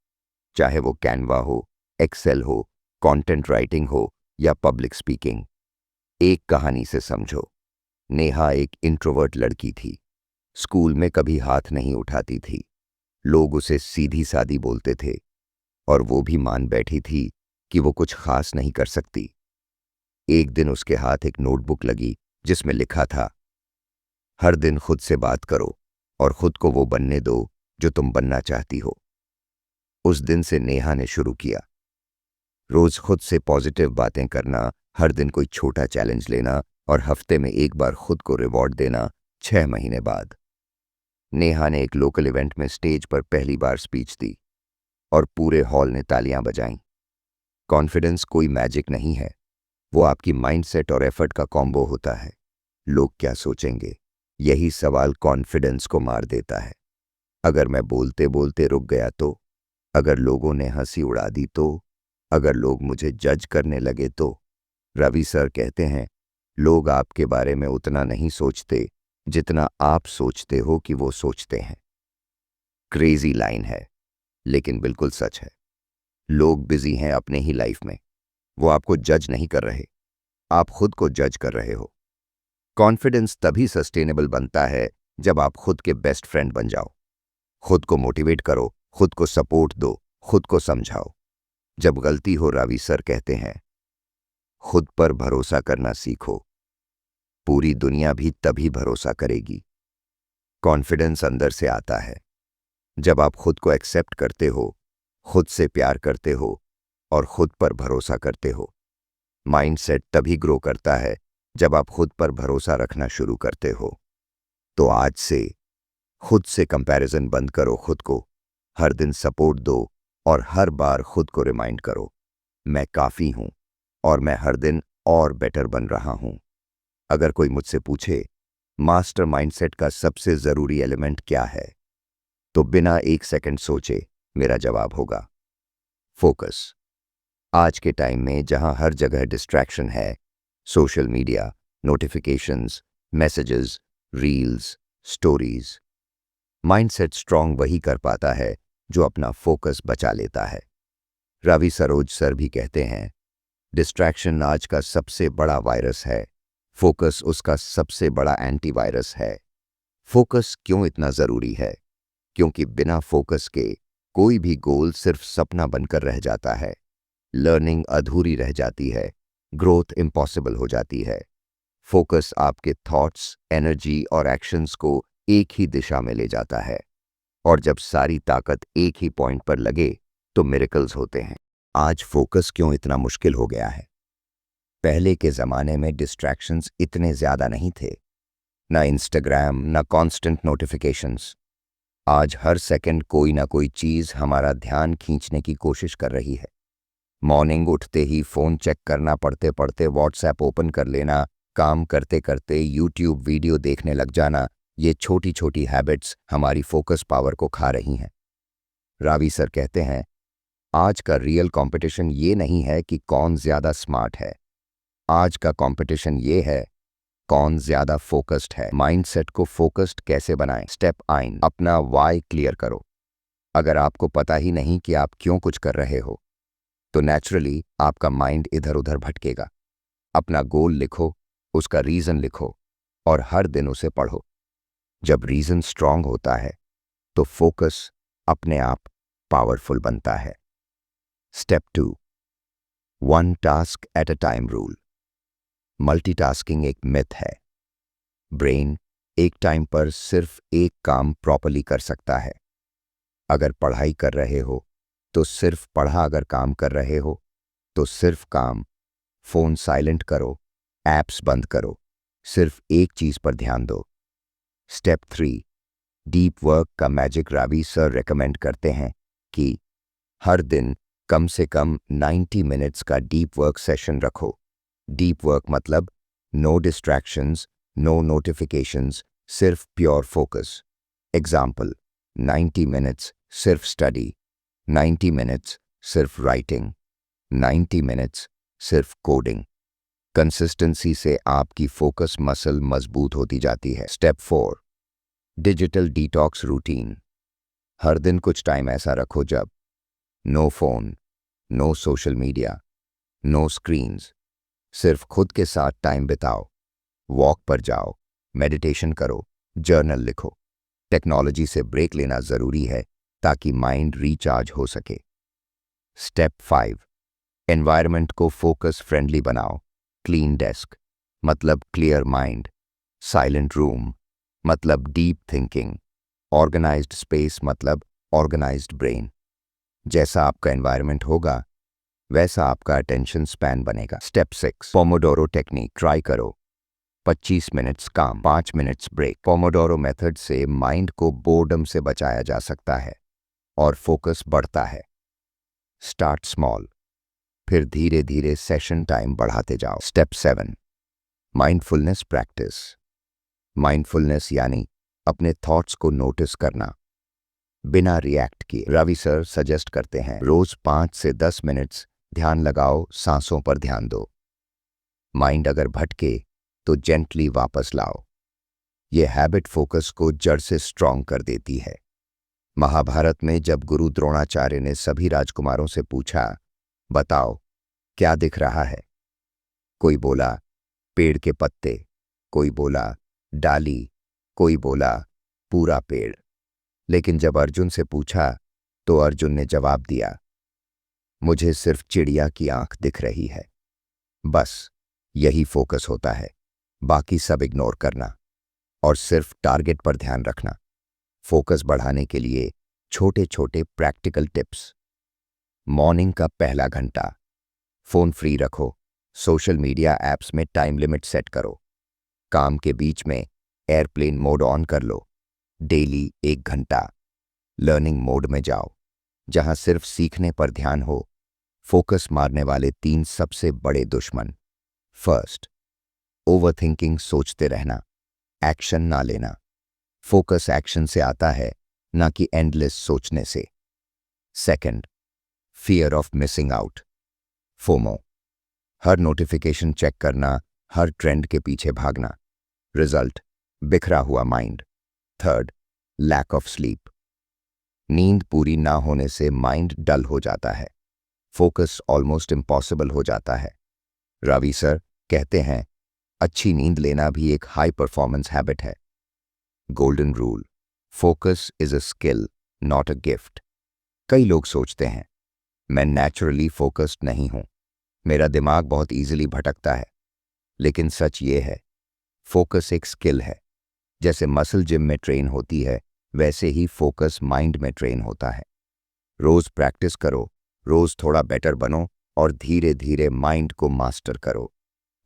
चाहे वो कैनवा हो, एक्सेल हो, कंटेंट राइटिंग हो या पब्लिक स्पीकिंग। एक कहानी से समझो। नेहा एक इंट्रोवर्ट लड़की थी, स्कूल में कभी हाथ नहीं उठाती थी, लोग उसे सीधी सादी बोलते थे और वो भी मान बैठी थी कि वो कुछ खास नहीं कर सकती। एक दिन उसके हाथ एक नोटबुक लगी जिसमें लिखा था हर दिन खुद से बात करो और खुद को वो बनने दो जो तुम बनना चाहती हो। उस दिन से नेहा ने शुरू किया, रोज खुद से पॉजिटिव बातें करना, हर दिन कोई छोटा चैलेंज लेना और हफ्ते में एक बार खुद को रिवॉर्ड देना। 6 महीने बाद नेहा ने एक लोकल इवेंट में स्टेज पर पहली बार स्पीच दी और पूरे हॉल ने तालियां बजाईं। कॉन्फिडेंस कोई मैजिक नहीं है, वो आपकी माइंडसेट और एफर्ट का कॉम्बो होता है। लोग क्या सोचेंगे, यही सवाल कॉन्फिडेंस को मार देता है। अगर मैं बोलते बोलते रुक गया तो, अगर लोगों ने हंसी उड़ा दी तो, अगर लोग मुझे जज करने लगे तो। रवि सर कहते हैं लोग आपके बारे में उतना नहीं सोचते जितना आप सोचते हो कि वो सोचते हैं। क्रेजी लाइन है लेकिन बिल्कुल सच है। लोग बिजी हैं अपने ही लाइफ में, वो आपको जज नहीं कर रहे, आप खुद को जज कर रहे हो। कॉन्फिडेंस तभी सस्टेनेबल बनता है जब आप खुद के बेस्ट फ्रेंड बन जाओ। खुद को मोटिवेट करो, खुद को सपोर्ट दो, खुद को समझाओ। जब गलती हो, रावी सर कहते हैं खुद पर भरोसा करना सीखो, पूरी दुनिया भी तभी भरोसा करेगी कॉन्फिडेंस अंदर से आता है जब आप खुद को एक्सेप्ट करते हो, खुद से प्यार करते हो और खुद पर भरोसा करते हो। माइंडसेट तभी ग्रो करता है जब आप खुद पर भरोसा रखना शुरू करते हो। तो आज से खुद से कंपैरिजन बंद करो, खुद को हर दिन सपोर्ट दो और हर बार खुद को रिमाइंड करो, मैं काफ़ी हूं और मैं हर दिन और बेटर बन रहा हूं। अगर कोई मुझसे पूछे मास्टर माइंडसेट का सबसे ज़रूरी एलिमेंट क्या है, तो बिना एक सेकंड सोचे मेरा जवाब होगा फोकस। आज के टाइम में जहां हर जगह डिस्ट्रैक्शन है, social media, notifications, messages, reels, stories, mindset strong वही कर पाता है जो अपना फोकस बचा लेता है। रवि सरोज सर भी कहते हैं, डिस्ट्रैक्शन आज का सबसे बड़ा वायरस है, फोकस उसका सबसे बड़ा एंटीवायरस है। फोकस क्यों इतना ज़रूरी है? क्योंकि बिना फोकस के कोई भी गोल सिर्फ सपना बनकर रह जाता है, लर्निंग अधूरी रह जाती है, ग्रोथ इम्पॉसिबल हो जाती है। फोकस आपके थॉट्स, एनर्जी और एक्शंस को एक ही दिशा में ले जाता है, और जब सारी ताकत एक ही पॉइंट पर लगे तो मिरेकल्स होते हैं। आज फोकस क्यों इतना मुश्किल हो गया है? पहले के ज़माने में डिस्ट्रैक्शंस इतने ज़्यादा नहीं थे, ना इंस्टाग्राम, ना कांस्टेंट नोटिफिकेशंस। आज हर सेकंड कोई ना कोई चीज़ हमारा ध्यान खींचने की कोशिश कर रही है। मॉर्निंग उठते ही फ़ोन चेक करना, पढ़ते पढ़ते व्हाट्सएप ओपन कर लेना, काम करते करते यूट्यूब वीडियो देखने लग जाना, ये छोटी छोटी हैबिट्स हमारी फोकस पावर को खा रही हैं। रावी सर कहते हैं, आज का रियल कंपटीशन ये नहीं है कि कौन ज़्यादा स्मार्ट है, आज का कंपटीशन ये है कौन ज़्यादा फोकस्ड है। माइंडसेट को फोकस्ड कैसे बनाएं? स्टेप 1, अपना वाई क्लियर करो। अगर आपको पता ही नहीं कि आप क्यों कुछ कर रहे हो, तो नेचुरली आपका माइंड इधर उधर भटकेगा। अपना गोल लिखो, उसका रीज़न लिखो और हर दिन उसे पढ़ो। जब रीज़न स्ट्रांग होता है तो फोकस अपने आप पावरफुल बनता है। Step 2, one task at a time rule. Multitasking एक मिथ है। ब्रेन एक टाइम पर सिर्फ एक काम प्रॉपर्ली कर सकता है। अगर पढ़ाई कर रहे हो तो सिर्फ पढ़ा, अगर काम कर रहे हो तो सिर्फ काम। फ़ोन साइलेंट करो, ऐप्स बंद करो, सिर्फ एक चीज़ पर ध्यान दो। स्टेप 3, डीप वर्क का मैजिक। रावी सर रेकमेंड करते हैं कि हर दिन कम से कम 90 मिनट्स का डीप वर्क सेशन रखो। डीप वर्क मतलब नो डिस्ट्रैक्शंस, नो नोटिफिकेशंस, सिर्फ प्योर फोकस। एग्जाम्पल, 90 मिनट्स सिर्फ स्टडी, 90 मिनट्स सिर्फ राइटिंग, 90 मिनट्स सिर्फ कोडिंग। कंसिस्टेंसी से आपकी फोकस मसल मजबूत होती जाती है। Step 4, digital detox routine. हर दिन कुछ टाइम ऐसा रखो जब no phone, no social media, no screens, सिर्फ खुद के साथ टाइम बिताओ। वॉक पर जाओ, मेडिटेशन करो, जर्नल लिखो। टेक्नोलॉजी से ब्रेक लेना ज़रूरी है ताकि माइंड रिचार्ज हो सके। स्टेप 5, एनवायरनमेंट को फोकस फ्रेंडली बनाओ। क्लीन डेस्क मतलब क्लियर माइंड, साइलेंट रूम मतलब डीप थिंकिंग, ऑर्गेनाइज्ड स्पेस मतलब ऑर्गेनाइज्ड ब्रेन। जैसा आपका एनवायरनमेंट होगा वैसा आपका अटेंशन स्पैन बनेगा। स्टेप 6, पोमोडोरो टेक्निक ट्राई करो। 25 मिनट्स काम, 5 मिनट्स ब्रेक। पोमोडोरो मेथड से माइंड को बोर्डम से बचाया जा सकता है और फोकस बढ़ता है। स्टार्ट स्मॉल, फिर धीरे धीरे सेशन टाइम बढ़ाते जाओ। Step 7, mindfulness practice. माइंडफुलनेस यानी अपने थॉट्स को नोटिस करना बिना रिएक्ट किए। रवि सर सजेस्ट करते हैं, रोज 5 से 10 मिनट्स ध्यान लगाओ, सांसों पर ध्यान दो। माइंड अगर भटके तो जेंटली वापस लाओ। ये हैबिट फोकस को जड़ से स्ट्रांग कर देती है। महाभारत में जब गुरु द्रोणाचार्य ने सभी राजकुमारों से पूछा, बताओ क्या दिख रहा है? कोई बोला पेड़ के पत्ते, कोई बोला डाली, कोई बोला पूरा पेड़। लेकिन जब अर्जुन से पूछा तो अर्जुन ने जवाब दिया, मुझे सिर्फ चिड़िया की आंख दिख रही है। बस यही फोकस होता है, बाकी सब इग्नोर करना। और सिर्फ टारगेट पर ध्यान रखना। फोकस बढ़ाने के लिए छोटे छोटे प्रैक्टिकल टिप्स। मॉर्निंग का पहला घंटा फोन फ्री रखो। सोशल मीडिया ऐप्स में टाइम लिमिट सेट करो। काम के बीच में एयरप्लेन मोड ऑन कर लो। डेली 1 घंटा लर्निंग मोड में जाओ, जहां सिर्फ सीखने पर ध्यान हो। फोकस मारने वाले 3 सबसे बड़े दुश्मन। फर्स्ट, ओवरथिंकिंग, सोचते रहना, एक्शन ना लेना। फोकस एक्शन से आता है, ना कि एंडलेस सोचने से। Second, fear of missing out, FOMO, हर नोटिफिकेशन चेक करना, हर ट्रेंड के पीछे भागना। रिजल्ट, बिखरा हुआ mind. Third, lack of sleep, नींद पूरी ना होने से माइंड डल हो जाता है, फोकस ऑलमोस्ट इम्पॉसिबल हो जाता है। रवि सर कहते हैं, अच्छी नींद लेना भी एक हाई परफॉर्मेंस हैबिट है। Golden rule, focus is a skill not a gift. कई लोग सोचते हैं, मैं नेचुरली फोकस्ड नहीं हूं, मेरा दिमाग बहुत इजीली भटकता है। लेकिन सच ये है, फोकस एक स्किल है। जैसे मसल जिम में ट्रेन होती है, वैसे ही फोकस माइंड में ट्रेन होता है। रोज प्रैक्टिस करो, रोज थोड़ा बेटर बनो और धीरे धीरे माइंड को मास्टर करो।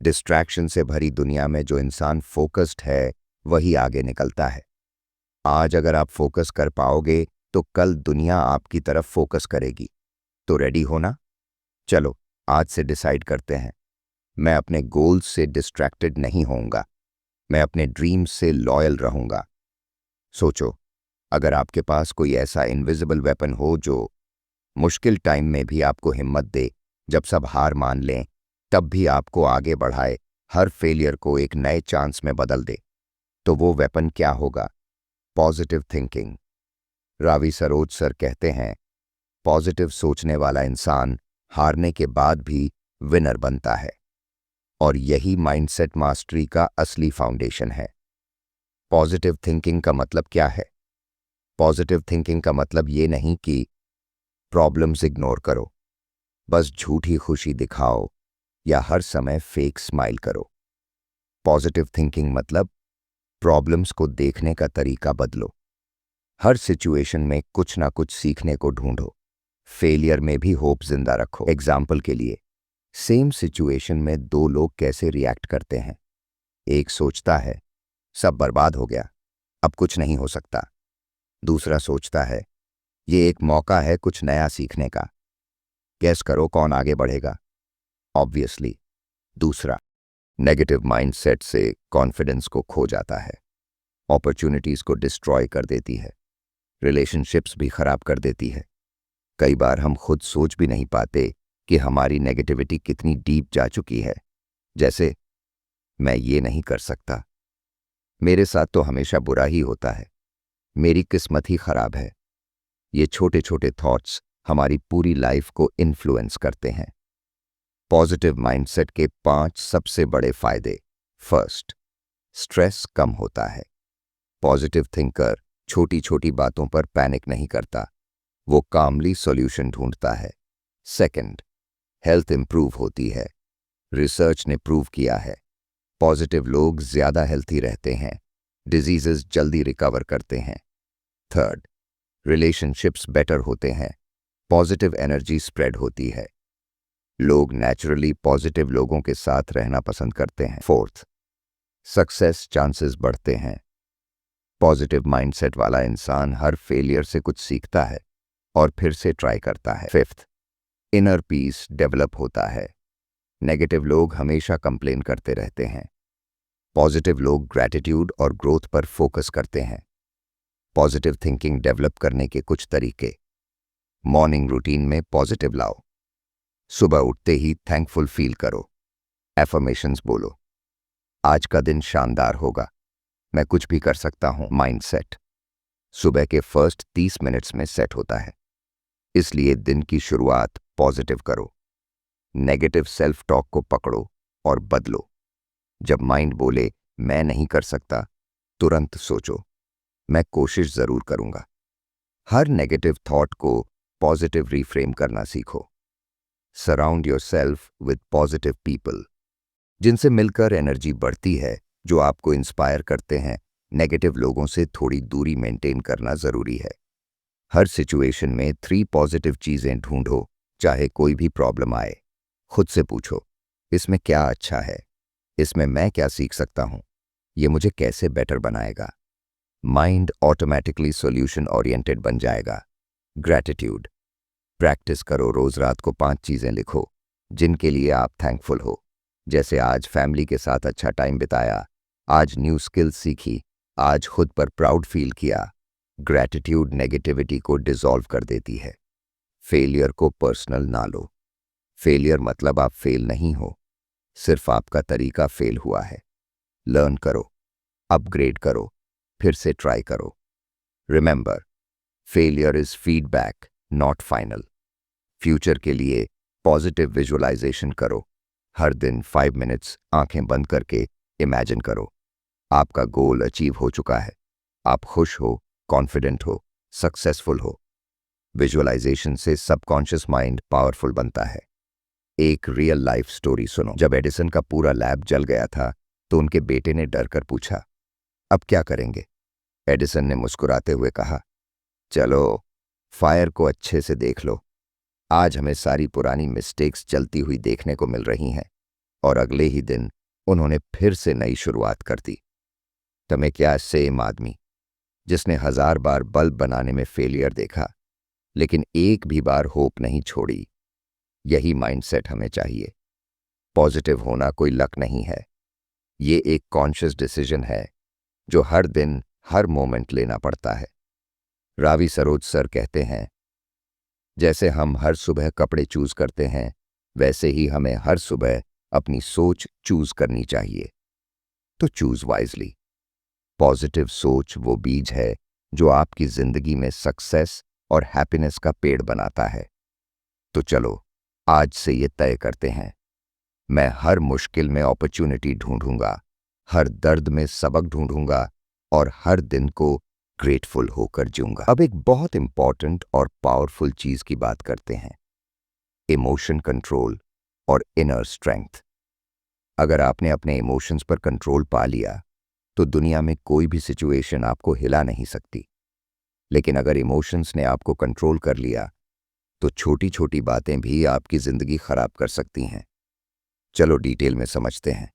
डिस्ट्रैक्शन से भरी दुनिया में जो इंसान फोकस्ड है वही आगे निकलता है। आज अगर आप फोकस कर पाओगे तो कल दुनिया आपकी तरफ फोकस करेगी। तो रेडी हो ना? चलो आज से डिसाइड करते हैं, मैं अपने गोल्स से डिस्ट्रैक्टेड नहीं होऊंगा, मैं अपने ड्रीम्स से लॉयल रहूंगा। सोचो, अगर आपके पास कोई ऐसा इनविजिबल वेपन हो जो मुश्किल टाइम में भी आपको हिम्मत दे, जब सब हार मान लें तब भी आपको आगे बढ़ाए, हर फेलियर को एक नए चांस में बदल दे, तो वो वेपन क्या होगा? Positive thinking. Ravi Saroj sir कहते हैं, पॉजिटिव सोचने वाला इंसान हारने के बाद भी विनर बनता है, और यही माइंडसेट मास्टरी का असली फाउंडेशन है। पॉजिटिव थिंकिंग का मतलब क्या है? पॉजिटिव थिंकिंग का मतलब ये नहीं कि प्रॉब्लम्स इग्नोर करो, बस झूठी खुशी दिखाओ या हर समय फेक स्माइल करो। पॉजिटिव थिंकिंग मतलब प्रॉब्लम्स को देखने का तरीका बदलो, हर सिचुएशन में कुछ ना कुछ सीखने को ढूंढो, फेलियर में भी होप जिंदा रखो। एग्जाम्पल के लिए, सेम सिचुएशन में 2 लोग कैसे रिएक्ट करते हैं। एक सोचता है, सब बर्बाद हो गया, अब कुछ नहीं हो सकता। दूसरा सोचता है, ये एक मौका है कुछ नया सीखने का। गैस करो कौन आगे बढ़ेगा? ऑब्वियसली दूसरा। नेगेटिव माइंडसेट से कॉन्फिडेंस को खो जाता है, अपॉर्चुनिटीज को डिस्ट्रॉय कर देती है, रिलेशनशिप्स भी खराब कर देती है। कई बार हम खुद सोच भी नहीं पाते कि हमारी नेगेटिविटी कितनी डीप जा चुकी है। जैसे, मैं ये नहीं कर सकता, मेरे साथ तो हमेशा बुरा ही होता है, मेरी किस्मत ही खराब है। ये छोटे छोटे थॉट्स हमारी पूरी लाइफ को इन्फ्लुएंस करते हैं। पॉजिटिव माइंडसेट के 5 सबसे बड़े फायदे। फर्स्ट, स्ट्रेस कम होता है। पॉजिटिव थिंकर छोटी छोटी बातों पर पैनिक नहीं करता, वो कामली सॉल्यूशन ढूंढता है। सेकंड, हेल्थ इंप्रूव होती है। रिसर्च ने प्रूव किया है, पॉजिटिव लोग ज्यादा हेल्थी रहते हैं, डिजीजेस जल्दी रिकवर करते हैं। थर्ड, रिलेशनशिप्स बेटर होते हैं, पॉजिटिव एनर्जी स्प्रेड होती है, लोग नेचुरली पॉजिटिव लोगों के साथ रहना पसंद करते हैं। फोर्थ, सक्सेस चांसेस बढ़ते हैं। पॉजिटिव माइंडसेट वाला इंसान हर फेलियर से कुछ सीखता है और फिर से ट्राई करता है। फिफ्थ, इनर पीस डेवलप होता है। नेगेटिव लोग हमेशा कंप्लेन करते रहते हैं, पॉजिटिव लोग ग्रैटिट्यूड और ग्रोथ पर फोकस करते हैं। पॉजिटिव थिंकिंग डेवलप करने के कुछ तरीके। मॉर्निंग रूटीन में पॉजिटिव लाओ। सुबह उठते ही थैंकफुल फील करो, एफर्मेशंस बोलो, आज का दिन शानदार होगा, मैं कुछ भी कर सकता हूं। माइंडसेट सुबह के फर्स्ट 30 मिनट्स में सेट होता है, इसलिए दिन की शुरुआत पॉजिटिव करो। नेगेटिव सेल्फ टॉक को पकड़ो और बदलो। जब माइंड बोले मैं नहीं कर सकता, तुरंत सोचो मैं कोशिश जरूर करूंगा। हर नेगेटिव थॉट को पॉजिटिव रिफ्रेम करना सीखो। Surround yourself with positive people, जिनसे मिलकर एनर्जी बढ़ती है, जो आपको इंस्पायर करते हैं, नेगेटिव लोगों से थोड़ी दूरी मेंटेन करना जरूरी है। हर सिचुएशन में 3 पॉजिटिव चीजें ढूंढो। चाहे कोई भी प्रॉब्लम आए, खुद से पूछो, इसमें क्या अच्छा है, इसमें मैं क्या सीख सकता हूं, ये मुझे कैसे बेटर बनाएगा। माइंड ऑटोमेटिकली सॉल्यूशन ओरिएंटेड बन जाएगा। ग्रैटिट्यूड प्रैक्टिस करो। रोज रात को 5 चीजें लिखो जिनके लिए आप थैंकफुल हो। जैसे आज फैमिली के साथ अच्छा टाइम बिताया, आज न्यू स्किल्स सीखी, आज खुद पर प्राउड फील किया। ग्रैटिट्यूड नेगेटिविटी को डिसॉल्व कर देती है। फेलियर को पर्सनल ना लो। फेलियर मतलब आप फेल नहीं हो, सिर्फ आपका तरीका फेल हुआ है। लर्न करो, अपग्रेड करो, फिर से ट्राई करो। Remember, failure is feedback, not final. Future के लिए पॉजिटिव विजुअलाइजेशन करो। हर दिन 5 मिनट्स आंखें बंद करके इमेजिन करो आपका गोल अचीव हो चुका है। आप खुश हो, कॉन्फिडेंट हो, सक्सेसफुल हो। विजुअलाइजेशन से सबकॉन्शियस माइंड पावरफुल बनता है। एक रियल लाइफ स्टोरी सुनो। जब एडिसन का पूरा लैब जल गया था तो उनके बेटे ने डर कर पूछा, अब क्या करेंगे? एडिसन ने मुस्कुराते हुए कहा, चलो फायर को अच्छे से देख लो। आज हमें सारी पुरानी मिस्टेक्स चलती हुई देखने को मिल रही हैं। और अगले ही दिन उन्होंने फिर से नई शुरुआत कर दी। तुम्हें क्या, सेम आदमी जिसने 1000 बार बल्ब बनाने में फेलियर देखा लेकिन एक भी बार होप नहीं छोड़ी। यही माइंडसेट हमें चाहिए। पॉजिटिव होना कोई लक नहीं है, ये एक कॉन्शियस डिसीजन है जो हर दिन हर मोमेंट लेना पड़ता है। रावी सरोज सर कहते हैं, जैसे हम हर सुबह कपड़े चूज करते हैं वैसे ही हमें हर सुबह अपनी सोच चूज करनी चाहिए। तो चूज वाइजली। पॉजिटिव सोच वो बीज है जो आपकी जिंदगी में सक्सेस और हैप्पीनेस का पेड़ बनाता है। तो चलो आज से ये तय करते हैं, मैं हर मुश्किल में अपॉर्चुनिटी ढूंढूंगा, हर दर्द में सबक ढूंढूंगा और हर दिन को ग्रेटफुल होकर जीऊंगा। अब एक बहुत इंपॉर्टेंट और पावरफुल चीज की बात करते हैं, इमोशन कंट्रोल और इनर स्ट्रेंथ। अगर आपने अपने इमोशंस पर कंट्रोल पा लिया तो दुनिया में कोई भी सिचुएशन आपको हिला नहीं सकती। लेकिन अगर इमोशंस ने आपको कंट्रोल कर लिया तो छोटी छोटी बातें भी आपकी जिंदगी खराब कर सकती हैं। चलो डिटेल में समझते हैं,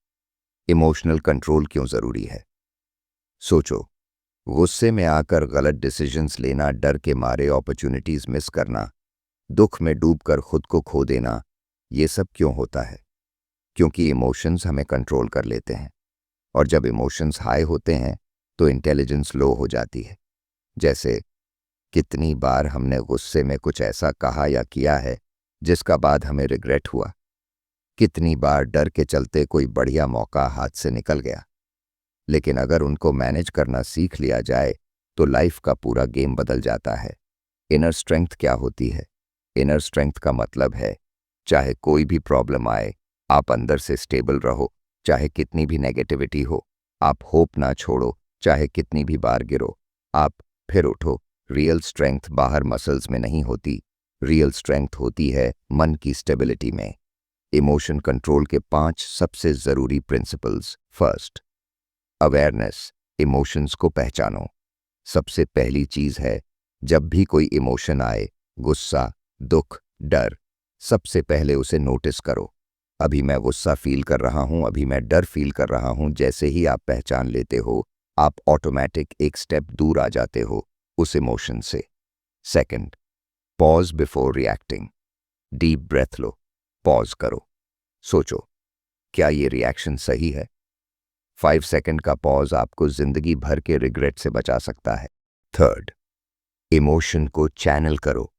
इमोशनल कंट्रोल क्यों जरूरी है। सोचो, गुस्से में आकर गलत डिसीजंस लेना, डर के मारे अपॉर्चुनिटीज मिस करना, दुख में डूबकर खुद को खो देना, ये सब क्यों होता है? क्योंकि इमोशंस हमें कंट्रोल कर लेते हैं। और जब इमोशंस हाई होते हैं तो इंटेलिजेंस लो हो जाती है। जैसे कितनी बार हमने गुस्से में कुछ ऐसा कहा या किया है जिसका बाद हमें रिग्रेट हुआ। कितनी बार डर के चलते कोई बढ़िया मौका हाथ से निकल गया। लेकिन अगर उनको मैनेज करना सीख लिया जाए तो लाइफ का पूरा गेम बदल जाता है। इनर स्ट्रेंथ क्या होती है? इनर स्ट्रेंथ का मतलब है चाहे कोई भी प्रॉब्लम आए, आप अंदर से स्टेबल रहो। चाहे कितनी भी नेगेटिविटी हो, आप होप ना छोड़ो। चाहे कितनी भी बार गिरो, आप फिर उठो। रियल स्ट्रेंथ बाहर मसल्स में नहीं होती, रियल स्ट्रेंथ होती है मन की स्टेबिलिटी में। इमोशन कंट्रोल के 5 सबसे जरूरी प्रिंसिपल्स। First, awareness. इमोशंस को पहचानो। सबसे पहली चीज है, जब भी कोई इमोशन आए, गुस्सा, दुख, डर, सबसे पहले उसे नोटिस करो। अभी मैं गुस्सा फील कर रहा हूं, अभी मैं डर फील कर रहा हूं। जैसे ही आप पहचान लेते हो, आप ऑटोमेटिक एक स्टेप दूर आ जाते हो उस इमोशन से। Second, pause before reacting. Deep breath लो, पॉज करो, सोचो क्या ये रिएक्शन सही है? 5 सेकंड का पॉज आपको जिंदगी भर के रिग्रेट से बचा सकता है। थर्ड, इमोशन को चैनल करो,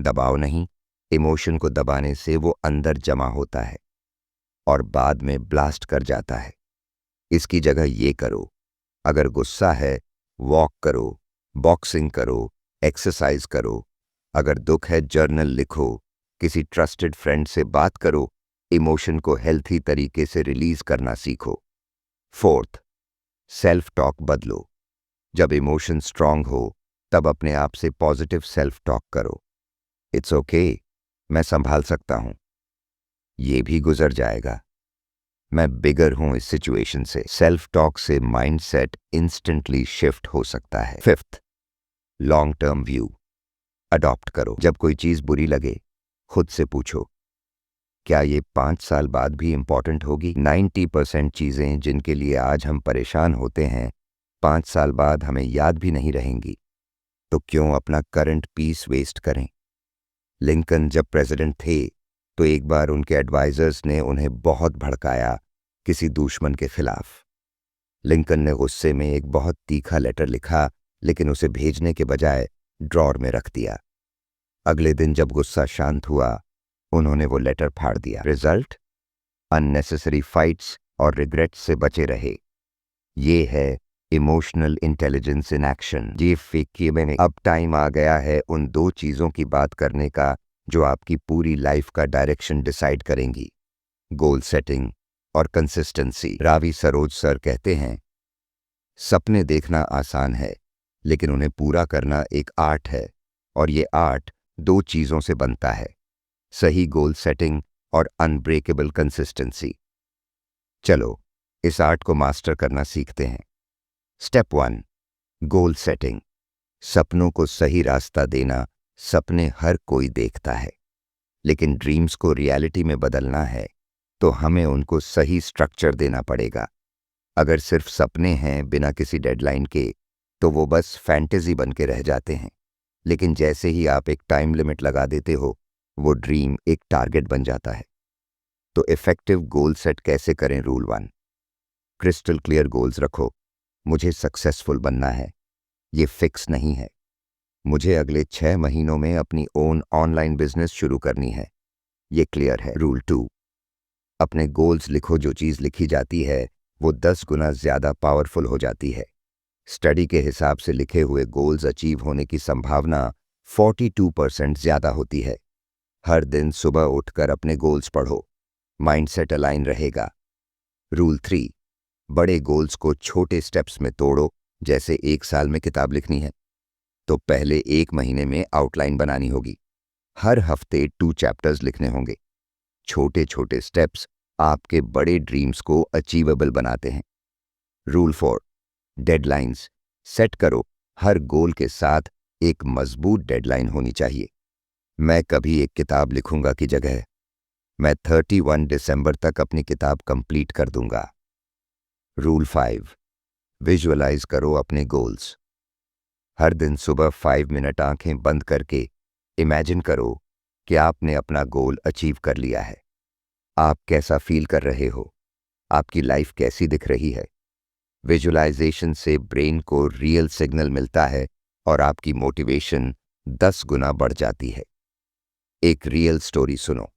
दबाओ नहीं। इमोशन को दबाने से वो अंदर जमा होता है और बाद में ब्लास्ट कर जाता है। इसकी जगह ये करो, अगर गुस्सा है वॉक करो, बॉक्सिंग करो, एक्सरसाइज करो। अगर दुख है जर्नल लिखो, किसी ट्रस्टेड फ्रेंड से बात करो। इमोशन को हेल्थी तरीके से रिलीज करना सीखो। फोर्थ, सेल्फ टॉक बदलो। जब इमोशन स्ट्रांग हो तब अपने आप से पॉजिटिव सेल्फ टॉक करो। इट्स ओके, मैं संभाल सकता हूं, ये भी गुजर जाएगा। मैं बिगर हूं इस सिचुएशन से। सेल्फ टॉक से माइंडसेट इंस्टेंटली शिफ्ट हो सकता है। Fifth, long term view adopt करो। जब कोई चीज बुरी लगे, खुद से पूछो, क्या ये 5 साल बाद भी इंपॉर्टेंट होगी? 90% चीजें जिनके लिए आज हम परेशान होते हैं 5 साल बाद हमें याद भी नहीं रहेंगी। तो क्यों अपना करंट पीस वेस्ट करें? लिंकन जब प्रेसिडेंट थे तो एक बार उनके एडवाइजर्स ने उन्हें बहुत भड़काया किसी दुश्मन के खिलाफ। लिंकन ने गुस्से में एक बहुत तीखा लेटर लिखा, लेकिन उसे भेजने के बजाय ड्रॉर में रख दिया। अगले दिन जब गुस्सा शांत हुआ, उन्होंने वो लेटर फाड़ दिया। रिजल्ट, अननेसेसरी फाइट्स और रिग्रेट्स से बचे रहे। ये है इमोशनल इंटेलिजेंस इन एक्शन। ये फेंकिए मैंने। अब टाइम आ गया है उन 2 चीजों की बात करने का जो आपकी पूरी लाइफ का डायरेक्शन डिसाइड करेंगी, गोल सेटिंग और कंसिस्टेंसी। रावी सरोज सर कहते हैं, सपने देखना आसान है, लेकिन उन्हें पूरा करना एक आर्ट है, और ये आर्ट 2 चीजों से बनता है, सही गोल सेटिंग और अनब्रेकेबल कंसिस्टेंसी। चलो इस आर्ट को मास्टर करना सीखते हैं। Step 1, goal setting. सपनों को सही रास्ता देना। सपने हर कोई देखता है, लेकिन ड्रीम्स को रियलिटी में बदलना है तो हमें उनको सही स्ट्रक्चर देना पड़ेगा। अगर सिर्फ सपने हैं बिना किसी डेडलाइन के, तो वो बस फैंटेसी बन के रह जाते हैं। लेकिन जैसे ही आप एक टाइम लिमिट लगा देते हो, वो ड्रीम एक टारगेट बन जाता है। तो इफेक्टिव गोल सेट कैसे करें? रूल 1, क्रिस्टल क्लियर गोल्स रखो। मुझे सक्सेसफुल बनना है, ये फिक्स नहीं है। मुझे अगले 6 महीनों में अपनी ओन ऑनलाइन बिजनेस शुरू करनी है, ये क्लियर है। रूल 2, अपने गोल्स लिखो। जो चीज़ लिखी जाती है वो 10 गुना ज्यादा पावरफुल हो जाती है। स्टडी के हिसाब से लिखे हुए गोल्स अचीव होने की संभावना 42% ज्यादा होती है। हर दिन सुबह उठकर अपने गोल्स पढ़ो, माइंडसेट अलाइन रहेगा। रूल 3, बड़े गोल्स को छोटे स्टेप्स में तोड़ो। जैसे 1 साल में किताब लिखनी है, तो पहले 1 महीने में आउटलाइन बनानी होगी। हर हफ्ते 2 चैप्टर्स लिखने होंगे। छोटे छोटे स्टेप्स आपके बड़े ड्रीम्स को अचीवेबल बनाते हैं। रूल 4, डेडलाइंस सेट करो। हर गोल के साथ एक मजबूत डेडलाइन होनी चाहिए। मैं कभी एक किताब लिखूंगा की जगह मैं 31 दिसंबर तक अपनी किताब कंप्लीट कर दूंगा। रूल 5, विजुअलाइज करो अपने गोल्स। हर दिन सुबह 5 मिनट आंखें बंद करके इमेजिन करो कि आपने अपना गोल अचीव कर लिया है। आप कैसा फील कर रहे हो? आपकी लाइफ कैसी दिख रही है? विजुअलाइजेशन से ब्रेन को रियल सिग्नल मिलता है और आपकी मोटिवेशन 10 गुना बढ़ जाती है। एक रियल स्टोरी सुनो।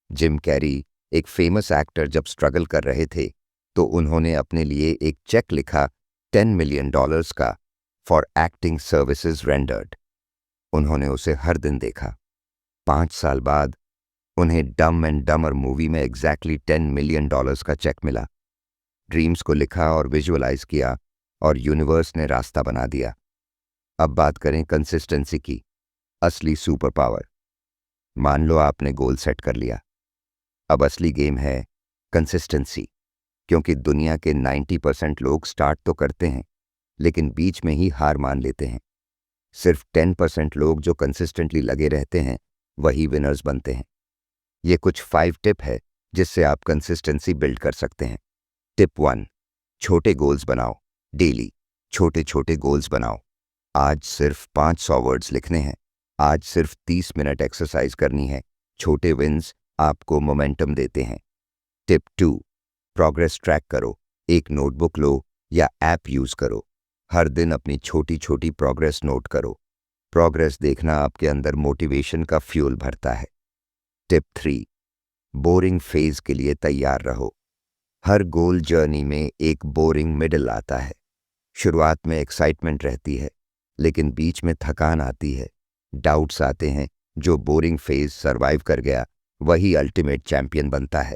जिम कैरी, एक फेमस एक्टर, जब स्ट्रगल कर रहे थे तो उन्होंने अपने लिए एक चेक लिखा $10 मिलियन का, फॉर एक्टिंग सर्विसेज रेंडर्ड। उन्होंने उसे हर दिन देखा। 5 साल बाद उन्हें डम एंड डमर मूवी में एग्जैक्टली $10 मिलियन का चेक मिला। ड्रीम्स को लिखा और विजुअलाइज किया, और यूनिवर्स ने रास्ता बना दिया। अब बात करें कंसिस्टेंसी की, असली सुपर पावर। मान लो आपने गोल सेट कर लिया। अब असली गेम है कंसिस्टेंसी, क्योंकि दुनिया के 90% लोग स्टार्ट तो करते हैं, लेकिन बीच में ही हार मान लेते हैं। सिर्फ 10% लोग जो कंसिस्टेंटली लगे रहते हैं वही विनर्स बनते हैं। ये कुछ 5 टिप है जिससे आप कंसिस्टेंसी बिल्ड कर सकते हैं। टिप 1, छोटे गोल्स बनाओ। डेली छोटे छोटे गोल्स बनाओ। आज सिर्फ 500 वर्ड्स लिखने हैं, आज सिर्फ 30 मिनट एक्सरसाइज करनी है। छोटे विन्स आपको मोमेंटम देते हैं। टिप 2, प्रोग्रेस ट्रैक करो। एक नोटबुक लो या ऐप यूज करो। हर दिन अपनी छोटी छोटी प्रोग्रेस नोट करो। प्रोग्रेस देखना आपके अंदर मोटिवेशन का फ्यूल भरता है। टिप 3, बोरिंग फेज के लिए तैयार रहो। हर गोल जर्नी में एक बोरिंग मिडल आता है। शुरुआत में एक्साइटमेंट रहती है, लेकिन बीच में थकान आती है, डाउट्स आते हैं। जो बोरिंग फेज सरवाइव कर गया वही अल्टीमेट चैंपियन बनता है।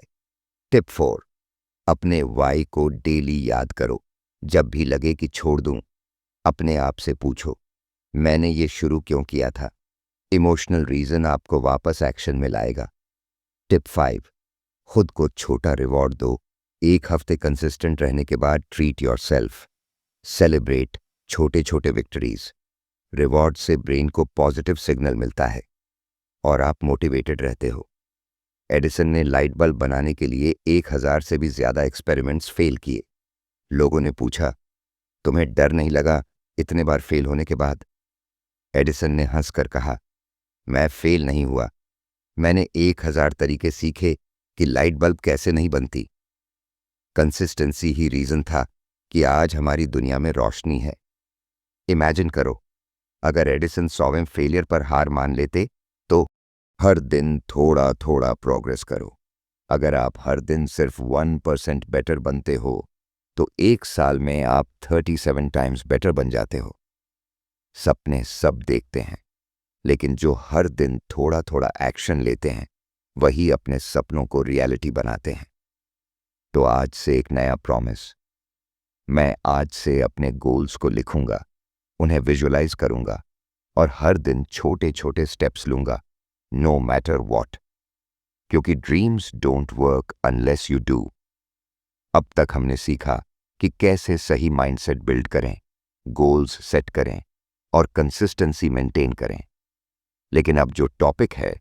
टिप 4, अपने वाई को डेली याद करो। जब भी लगे कि छोड़ दूं, अपने आप से पूछो, मैंने ये शुरू क्यों किया था? इमोशनल रीजन आपको वापस एक्शन में लाएगा। टिप 5, खुद को छोटा रिवॉर्ड दो। एक हफ्ते कंसिस्टेंट रहने के बाद ट्रीट योरसेल्फ, सेलिब्रेट छोटे छोटे विक्ट्रीज। रिवॉर्ड से ब्रेन को पॉजिटिव सिग्नल मिलता है और आप मोटिवेटेड रहते हो। एडिसन ने लाइट बल्ब बनाने के लिए 1000 से भी ज्यादा एक्सपेरिमेंट्स फेल किए। लोगों ने पूछा, तुम्हें डर नहीं लगा इतने बार फेल होने के बाद? एडिसन ने हंसकर कहा, मैं फेल नहीं हुआ, मैंने 1000 तरीके सीखे कि लाइट बल्ब कैसे नहीं बनती। कंसिस्टेंसी ही रीजन था कि आज हमारी दुनिया में रोशनी है। इमेजिन करो, अगर एडिसन 100वें फेलियर पर हार मान लेते तो हर दिन थोड़ा थोड़ा प्रोग्रेस करो। अगर आप हर दिन सिर्फ 1% बेटर बनते हो तो एक साल में आप 37 टाइम्स बेटर बन जाते हो। सपने सब देखते हैं, लेकिन जो हर दिन थोड़ा थोड़ा एक्शन लेते हैं वही अपने सपनों को रियलिटी बनाते हैं। तो आज से एक नया प्रॉमिस, मैं आज से अपने गोल्स को लिखूंगा, उन्हें विजुअलाइज करूंगा और हर दिन छोटे छोटे स्टेप्स लूंगा, नो मैटर वॉट। क्योंकि dreams don't work unless you do. अब तक हमने सीखा कि कैसे सही माइंडसेट बिल्ड करें, गोल्स सेट करें और कंसिस्टेंसी मेंटेन करें। लेकिन अब जो टॉपिक है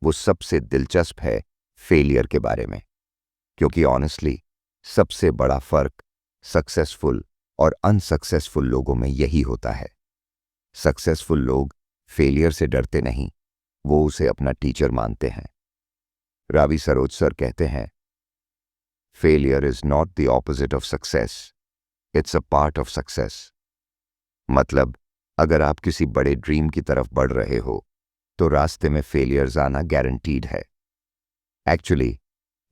वो सबसे दिलचस्प है, फेलियर के बारे में। क्योंकि ऑनेस्टली सबसे बड़ा फर्क सक्सेसफुल और अनसक्सेसफुल लोगों में यही होता है। सक्सेसफुल लोग फेलियर से डरते नहीं, वो उसे अपना टीचर मानते हैं। रावी सरोज सर कहते हैं, failure is not the opposite of success, it's a part of success. मतलब अगर आप किसी बड़े ड्रीम की तरफ बढ़ रहे हो तो रास्ते में फेलियर्स आना गारंटीड है। एक्चुअली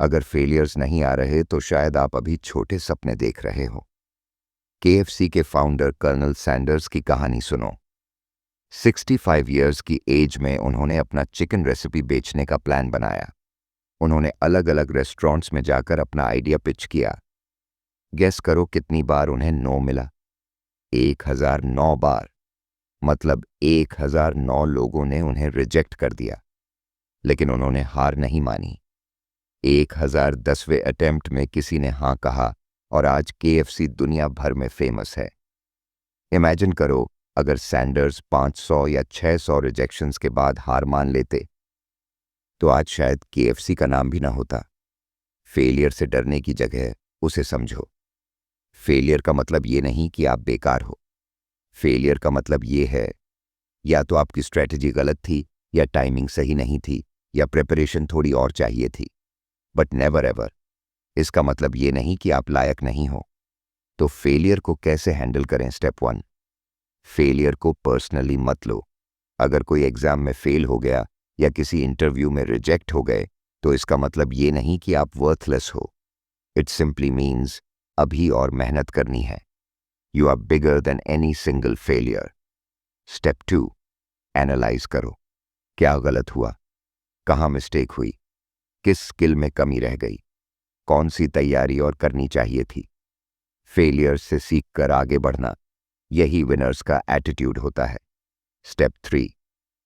अगर फेलियर्स नहीं आ रहे तो शायद आप अभी छोटे सपने देख रहे हो। KFC के फाउंडर कर्नल सैंडर्स की कहानी सुनो। 65 इयर्स की एज में उन्होंने अपना चिकन रेसिपी बेचने का प्लान बनाया। उन्होंने अलग अलग रेस्टोरेंट्स में जाकर अपना आइडिया पिच किया। गेस करो कितनी बार उन्हें नो मिला? 1009 बार। मतलब 1009 लोगों ने उन्हें रिजेक्ट कर दिया। लेकिन उन्होंने हार नहीं मानी। 1010वें अटेम्प्ट में किसी ने हाँ कहा और आज KFC दुनिया भर में फेमस है। इमेजिन करो अगर सैंडर्स 500 या 600 रिजेक्शंस के बाद हार मान लेते तो आज शायद KFC का नाम भी ना होता। फेलियर से डरने की जगह उसे समझो। फेलियर का मतलब ये नहीं कि आप बेकार हो। फेलियर का मतलब ये है या तो आपकी स्ट्रेटजी गलत थी, या टाइमिंग सही नहीं थी, या प्रिपरेशन थोड़ी और चाहिए थी। बट नेवर एवर इसका मतलब ये नहीं कि आप लायक नहीं हो। तो फेलियर को कैसे हैंडल करें? स्टेप 1, फेलियर को पर्सनली मत लो। अगर कोई एग्जाम में फेल हो गया या किसी इंटरव्यू में रिजेक्ट हो गए तो इसका मतलब ये नहीं कि आप वर्थलेस हो। इट सिंपली मीन्स अभी और मेहनत करनी है। You are bigger than any single failure. Step 2, analyse करो। क्या गलत हुआ? कहाँ मिस्टेक हुई? किस स्किल में कमी रह गई? कौन सी तैयारी और करनी चाहिए थी? फेलियर से सीखकर आगे बढ़ना, यही विनर्स का एटीट्यूड होता है। स्टेप 3,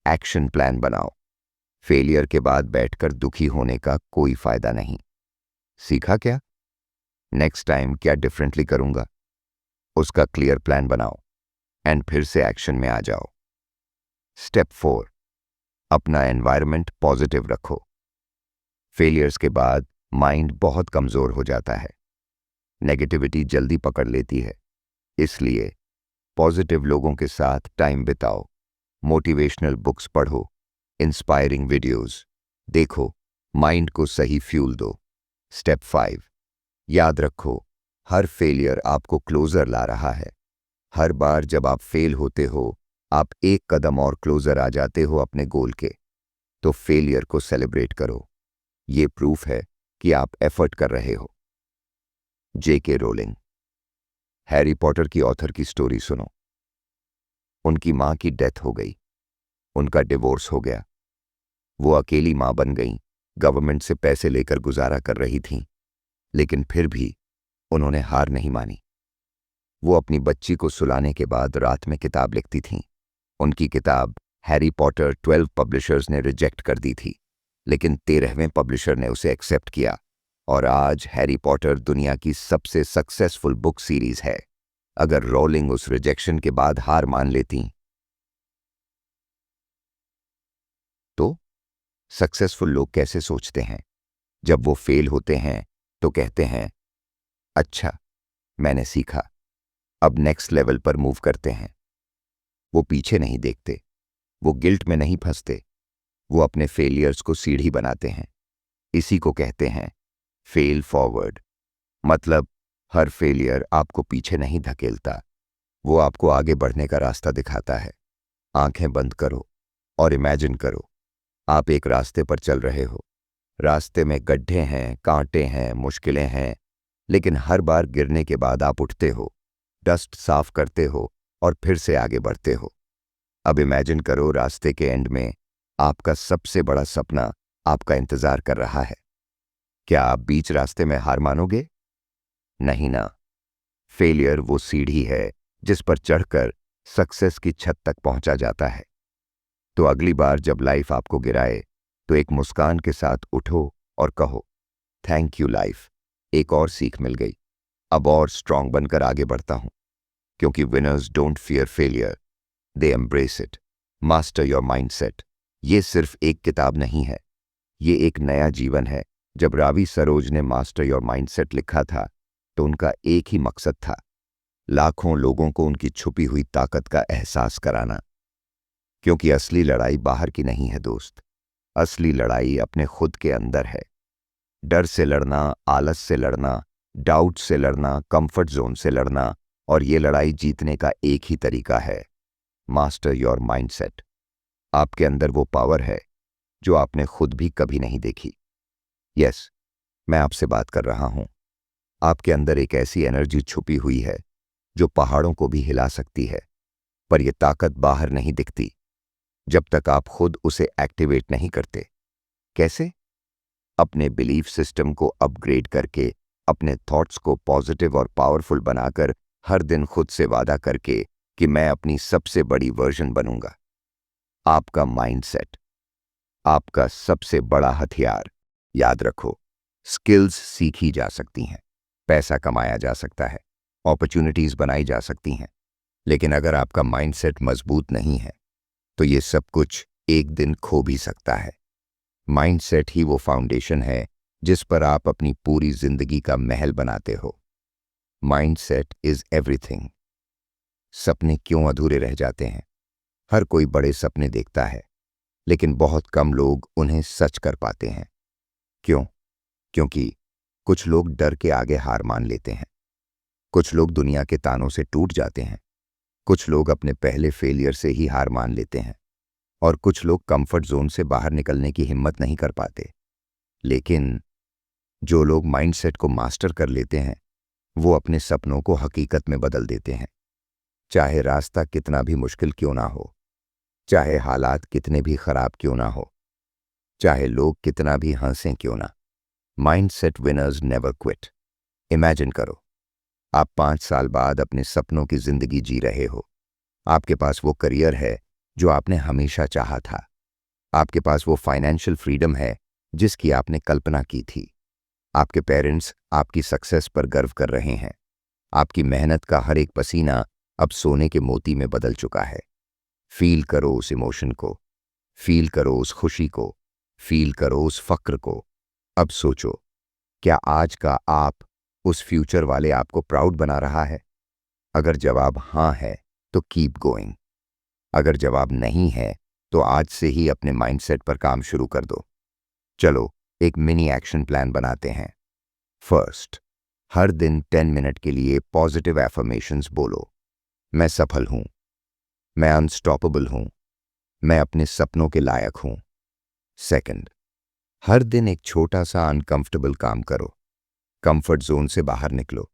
एक्शन प्लान बनाओ। फेलियर के बाद बैठकर दुखी होने का कोई फायदा नहीं। सीखा क्या? नेक्स्ट टाइम क्या डिफरेंटली करूंगा, उसका क्लियर प्लान बनाओ एंड फिर से एक्शन में आ जाओ। स्टेप 4, अपना एनवायरनमेंट पॉजिटिव रखो। फेलियर्स के बाद माइंड बहुत कमजोर हो जाता है, नेगेटिविटी जल्दी पकड़ लेती है। इसलिए पॉजिटिव लोगों के साथ टाइम बिताओ, मोटिवेशनल बुक्स पढ़ो, इंस्पायरिंग वीडियोस देखो, माइंड को सही फ्यूल दो। स्टेप 5, याद रखो, हर फेलियर आपको क्लोजर ला रहा है। हर बार जब आप फेल होते हो आप एक कदम और क्लोजर आ जाते हो अपने गोल के। तो फेलियर को सेलिब्रेट करो, ये प्रूफ है कि आप एफर्ट कर रहे हो। JK रोलिंग, हैरी पॉटर की ऑथर की स्टोरी सुनो। उनकी मां की डेथ हो गई, उनका डिवोर्स हो गया, वो अकेली मां बन गई, गवर्नमेंट से पैसे लेकर गुजारा कर रही थीं, लेकिन फिर भी उन्होंने हार नहीं मानी। वो अपनी बच्ची को सुलाने के बाद रात में किताब लिखती थीं। उनकी किताब हैरी पॉटर 12 पब्लिशर्स ने रिजेक्ट कर दी थी, लेकिन 13वें पब्लिशर ने उसे एक्सेप्ट किया। और आज हैरी पॉटर दुनिया की सबसे सक्सेसफुल बुक सीरीज है। अगर रोलिंग उस रिजेक्शन के बाद हार मान लेती तो सक्सेसफुल लोग कैसे सोचते हैं? जब वो फेल होते हैं तो कहते हैं, अच्छा, मैंने सीखा, अब नेक्स्ट लेवल पर मूव करते हैं। वो पीछे नहीं देखते, वो गिल्ट में नहीं फंसते, वो अपने फेलियर्स को सीढ़ी बनाते हैं। इसी को कहते हैं फेल फॉरवर्ड। मतलब हर फेलियर आपको पीछे नहीं धकेलता, वो आपको आगे बढ़ने का रास्ता दिखाता है। आंखें बंद करो और इमेजिन करो, आप एक रास्ते पर चल रहे हो। रास्ते में गड्ढे हैं, कांटे हैं, मुश्किलें हैं, लेकिन हर बार गिरने के बाद आप उठते हो, डस्ट साफ करते हो और फिर से आगे बढ़ते हो। अब इमेजिन करो रास्ते के एंड में आपका सबसे बड़ा सपना आपका इंतजार कर रहा है। क्या आप बीच रास्ते में हार मानोगे? नहीं ना। फेलियर वो सीढ़ी है जिस पर चढ़कर सक्सेस की छत तक पहुंचा जाता है। तो अगली बार जब लाइफ आपको गिराए तो एक मुस्कान के साथ उठो और कहो, थैंक यू लाइफ, एक और सीख मिल गई, अब और स्ट्रांग बनकर आगे बढ़ता हूं। क्योंकि winners don't fear failure, they embrace it. Master your mindset ये सिर्फ एक किताब नहीं है, ये एक नया जीवन है। जब रावी सरोज ने मास्टर योर माइंडसेट लिखा था तो उनका एक ही मकसद था, लाखों लोगों को उनकी छुपी हुई ताकत का एहसास कराना। क्योंकि असली लड़ाई बाहर की नहीं है दोस्त, असली लड़ाई अपने खुद के अंदर है। डर से लड़ना, आलस से लड़ना, डाउट से लड़ना, कंफर्ट जोन से लड़ना, और ये लड़ाई जीतने का एक ही तरीका है, मास्टर योर माइंडसेट। आपके अंदर वो पावर है जो आपने खुद भी कभी नहीं देखी। यस, मैं आपसे बात कर रहा हूं। आपके अंदर एक ऐसी एनर्जी छुपी हुई है जो पहाड़ों को भी हिला सकती है, पर यह ताकत बाहर नहीं दिखती जब तक आप खुद उसे एक्टिवेट नहीं करते। कैसे? अपने बिलीफ सिस्टम को अपग्रेड करके, अपने थॉट्स को पॉजिटिव और पावरफुल बनाकर, हर दिन खुद से वादा करके कि मैं अपनी सबसे बड़ी वर्जन बनूंगा। आपका माइंडसेट आपका सबसे बड़ा हथियार। याद रखो, स्किल्स सीखी जा सकती हैं, पैसा कमाया जा सकता है, अपॉर्चुनिटीज बनाई जा सकती हैं, लेकिन अगर आपका माइंडसेट मजबूत नहीं है तो ये सब कुछ एक दिन खो भी सकता है। माइंडसेट ही वो फाउंडेशन है जिस पर आप अपनी पूरी जिंदगी का महल बनाते हो। Mindset is everything. सपने क्यों अधूरे रह जाते हैं? हर कोई बड़े सपने देखता है, लेकिन बहुत कम लोग उन्हें सच कर पाते हैं। क्यों? क्योंकि कुछ लोग डर के आगे हार मान लेते हैं, कुछ लोग दुनिया के तानों से टूट जाते हैं, कुछ लोग अपने पहले फेलियर से ही हार मान लेते हैं, और कुछ लोग कंफर्ट जोन से बाहर निकलने की हिम्मत नहीं कर पाते। लेकिन जो लोग माइंडसेट को मास्टर कर लेते हैं वो अपने सपनों को हकीकत में बदल देते हैं। चाहे रास्ता कितना भी मुश्किल क्यों ना हो, चाहे हालात कितने भी खराब क्यों ना हो, चाहे लोग कितना भी हंसें क्यों ना, mindset winners never quit. Imagine करो, आप 5 साल बाद अपने सपनों की जिंदगी जी रहे हो। आपके पास वो करियर है जो आपने हमेशा चाहा था। आपके पास वो फाइनेंशियल फ्रीडम है जिसकी आपने कल्पना की थी। आपके पेरेंट्स आपकी सक्सेस पर गर्व कर रहे हैं। आपकी मेहनत का हर एक पसीना अब सोने के मोती में बदल चुका है। फील करो उस इमोशन को, फील करो उस खुशी को, फील करो उस फक्र को। अब सोचो, क्या आज का आप उस फ्यूचर वाले आपको प्राउड बना रहा है? अगर जवाब हाँ है तो कीप गोइंग। अगर जवाब नहीं है तो आज से ही अपने माइंडसेट पर काम शुरू कर दो। चलो एक मिनी एक्शन प्लान बनाते हैं। फर्स्ट, हर दिन 10 मिनट के लिए पॉजिटिव एफर्मेशंस बोलो। मैं सफल हूं, मैं अनस्टॉपेबल हूं, मैं अपने सपनों के लायक हूं। सेकंड, हर दिन एक छोटा सा अनकंफर्टेबल काम करो, कंफर्ट जोन से बाहर निकलो।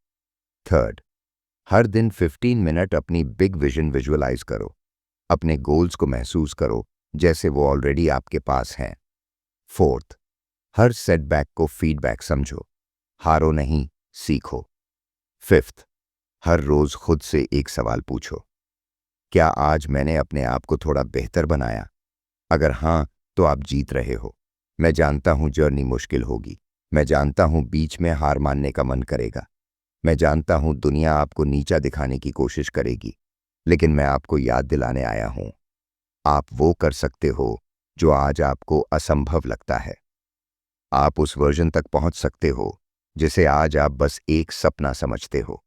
थर्ड, हर दिन 15 मिनट अपनी बिग विजन विजुअलाइज करो, अपने गोल्स को महसूस करो जैसे वो ऑलरेडी आपके पास हैं। फोर्थ, हर सेटबैक को फीडबैक समझो, हारो नहीं, सीखो। फिफ्थ, हर रोज खुद से एक सवाल पूछो, क्या आज मैंने अपने आप को थोड़ा बेहतर बनाया? अगर हाँ, तो आप जीत रहे हो। मैं जानता हूं जर्नी मुश्किल होगी, मैं जानता हूं बीच में हार मानने का मन करेगा। मैं जानता हूं दुनिया आपको नीचा दिखाने की कोशिश करेगी, लेकिन मैं आपको याद दिलाने आया हूं, आप वो कर सकते हो जो आज आपको असंभव लगता है। आप उस वर्जन तक पहुंच सकते हो जिसे आज आप बस एक सपना समझते हो।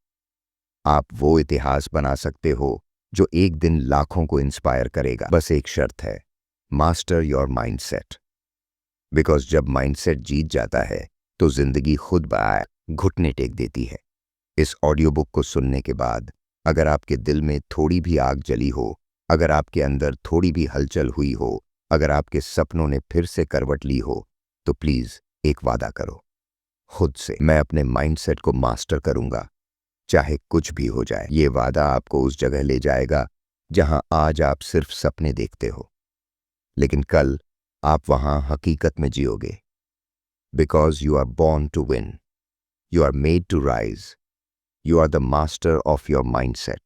आप वो इतिहास बना सकते हो जो एक दिन लाखों को इंस्पायर करेगा। बस एक शर्त है, मास्टर योर माइंडसेट। बिकॉज जब माइंडसेट जीत जाता है तो जिंदगी खुद ब घुटने टेक देती है। इस ऑडियो बुक को सुनने के बाद अगर आपके दिल में थोड़ी भी आग जली हो, अगर आपके अंदर थोड़ी भी हलचल हुई हो, अगर आपके सपनों ने फिर से करवट ली हो, तो प्लीज एक वादा करो खुद से, मैं अपने माइंडसेट को मास्टर करूंगा, चाहे कुछ भी हो जाए। ये वादा आपको उस जगह ले जाएगा जहां आज आप सिर्फ सपने देखते हो, लेकिन कल आप वहां हकीकत में जियोगे। Because you are born to win, you are made to rise, you are the master of your mindset.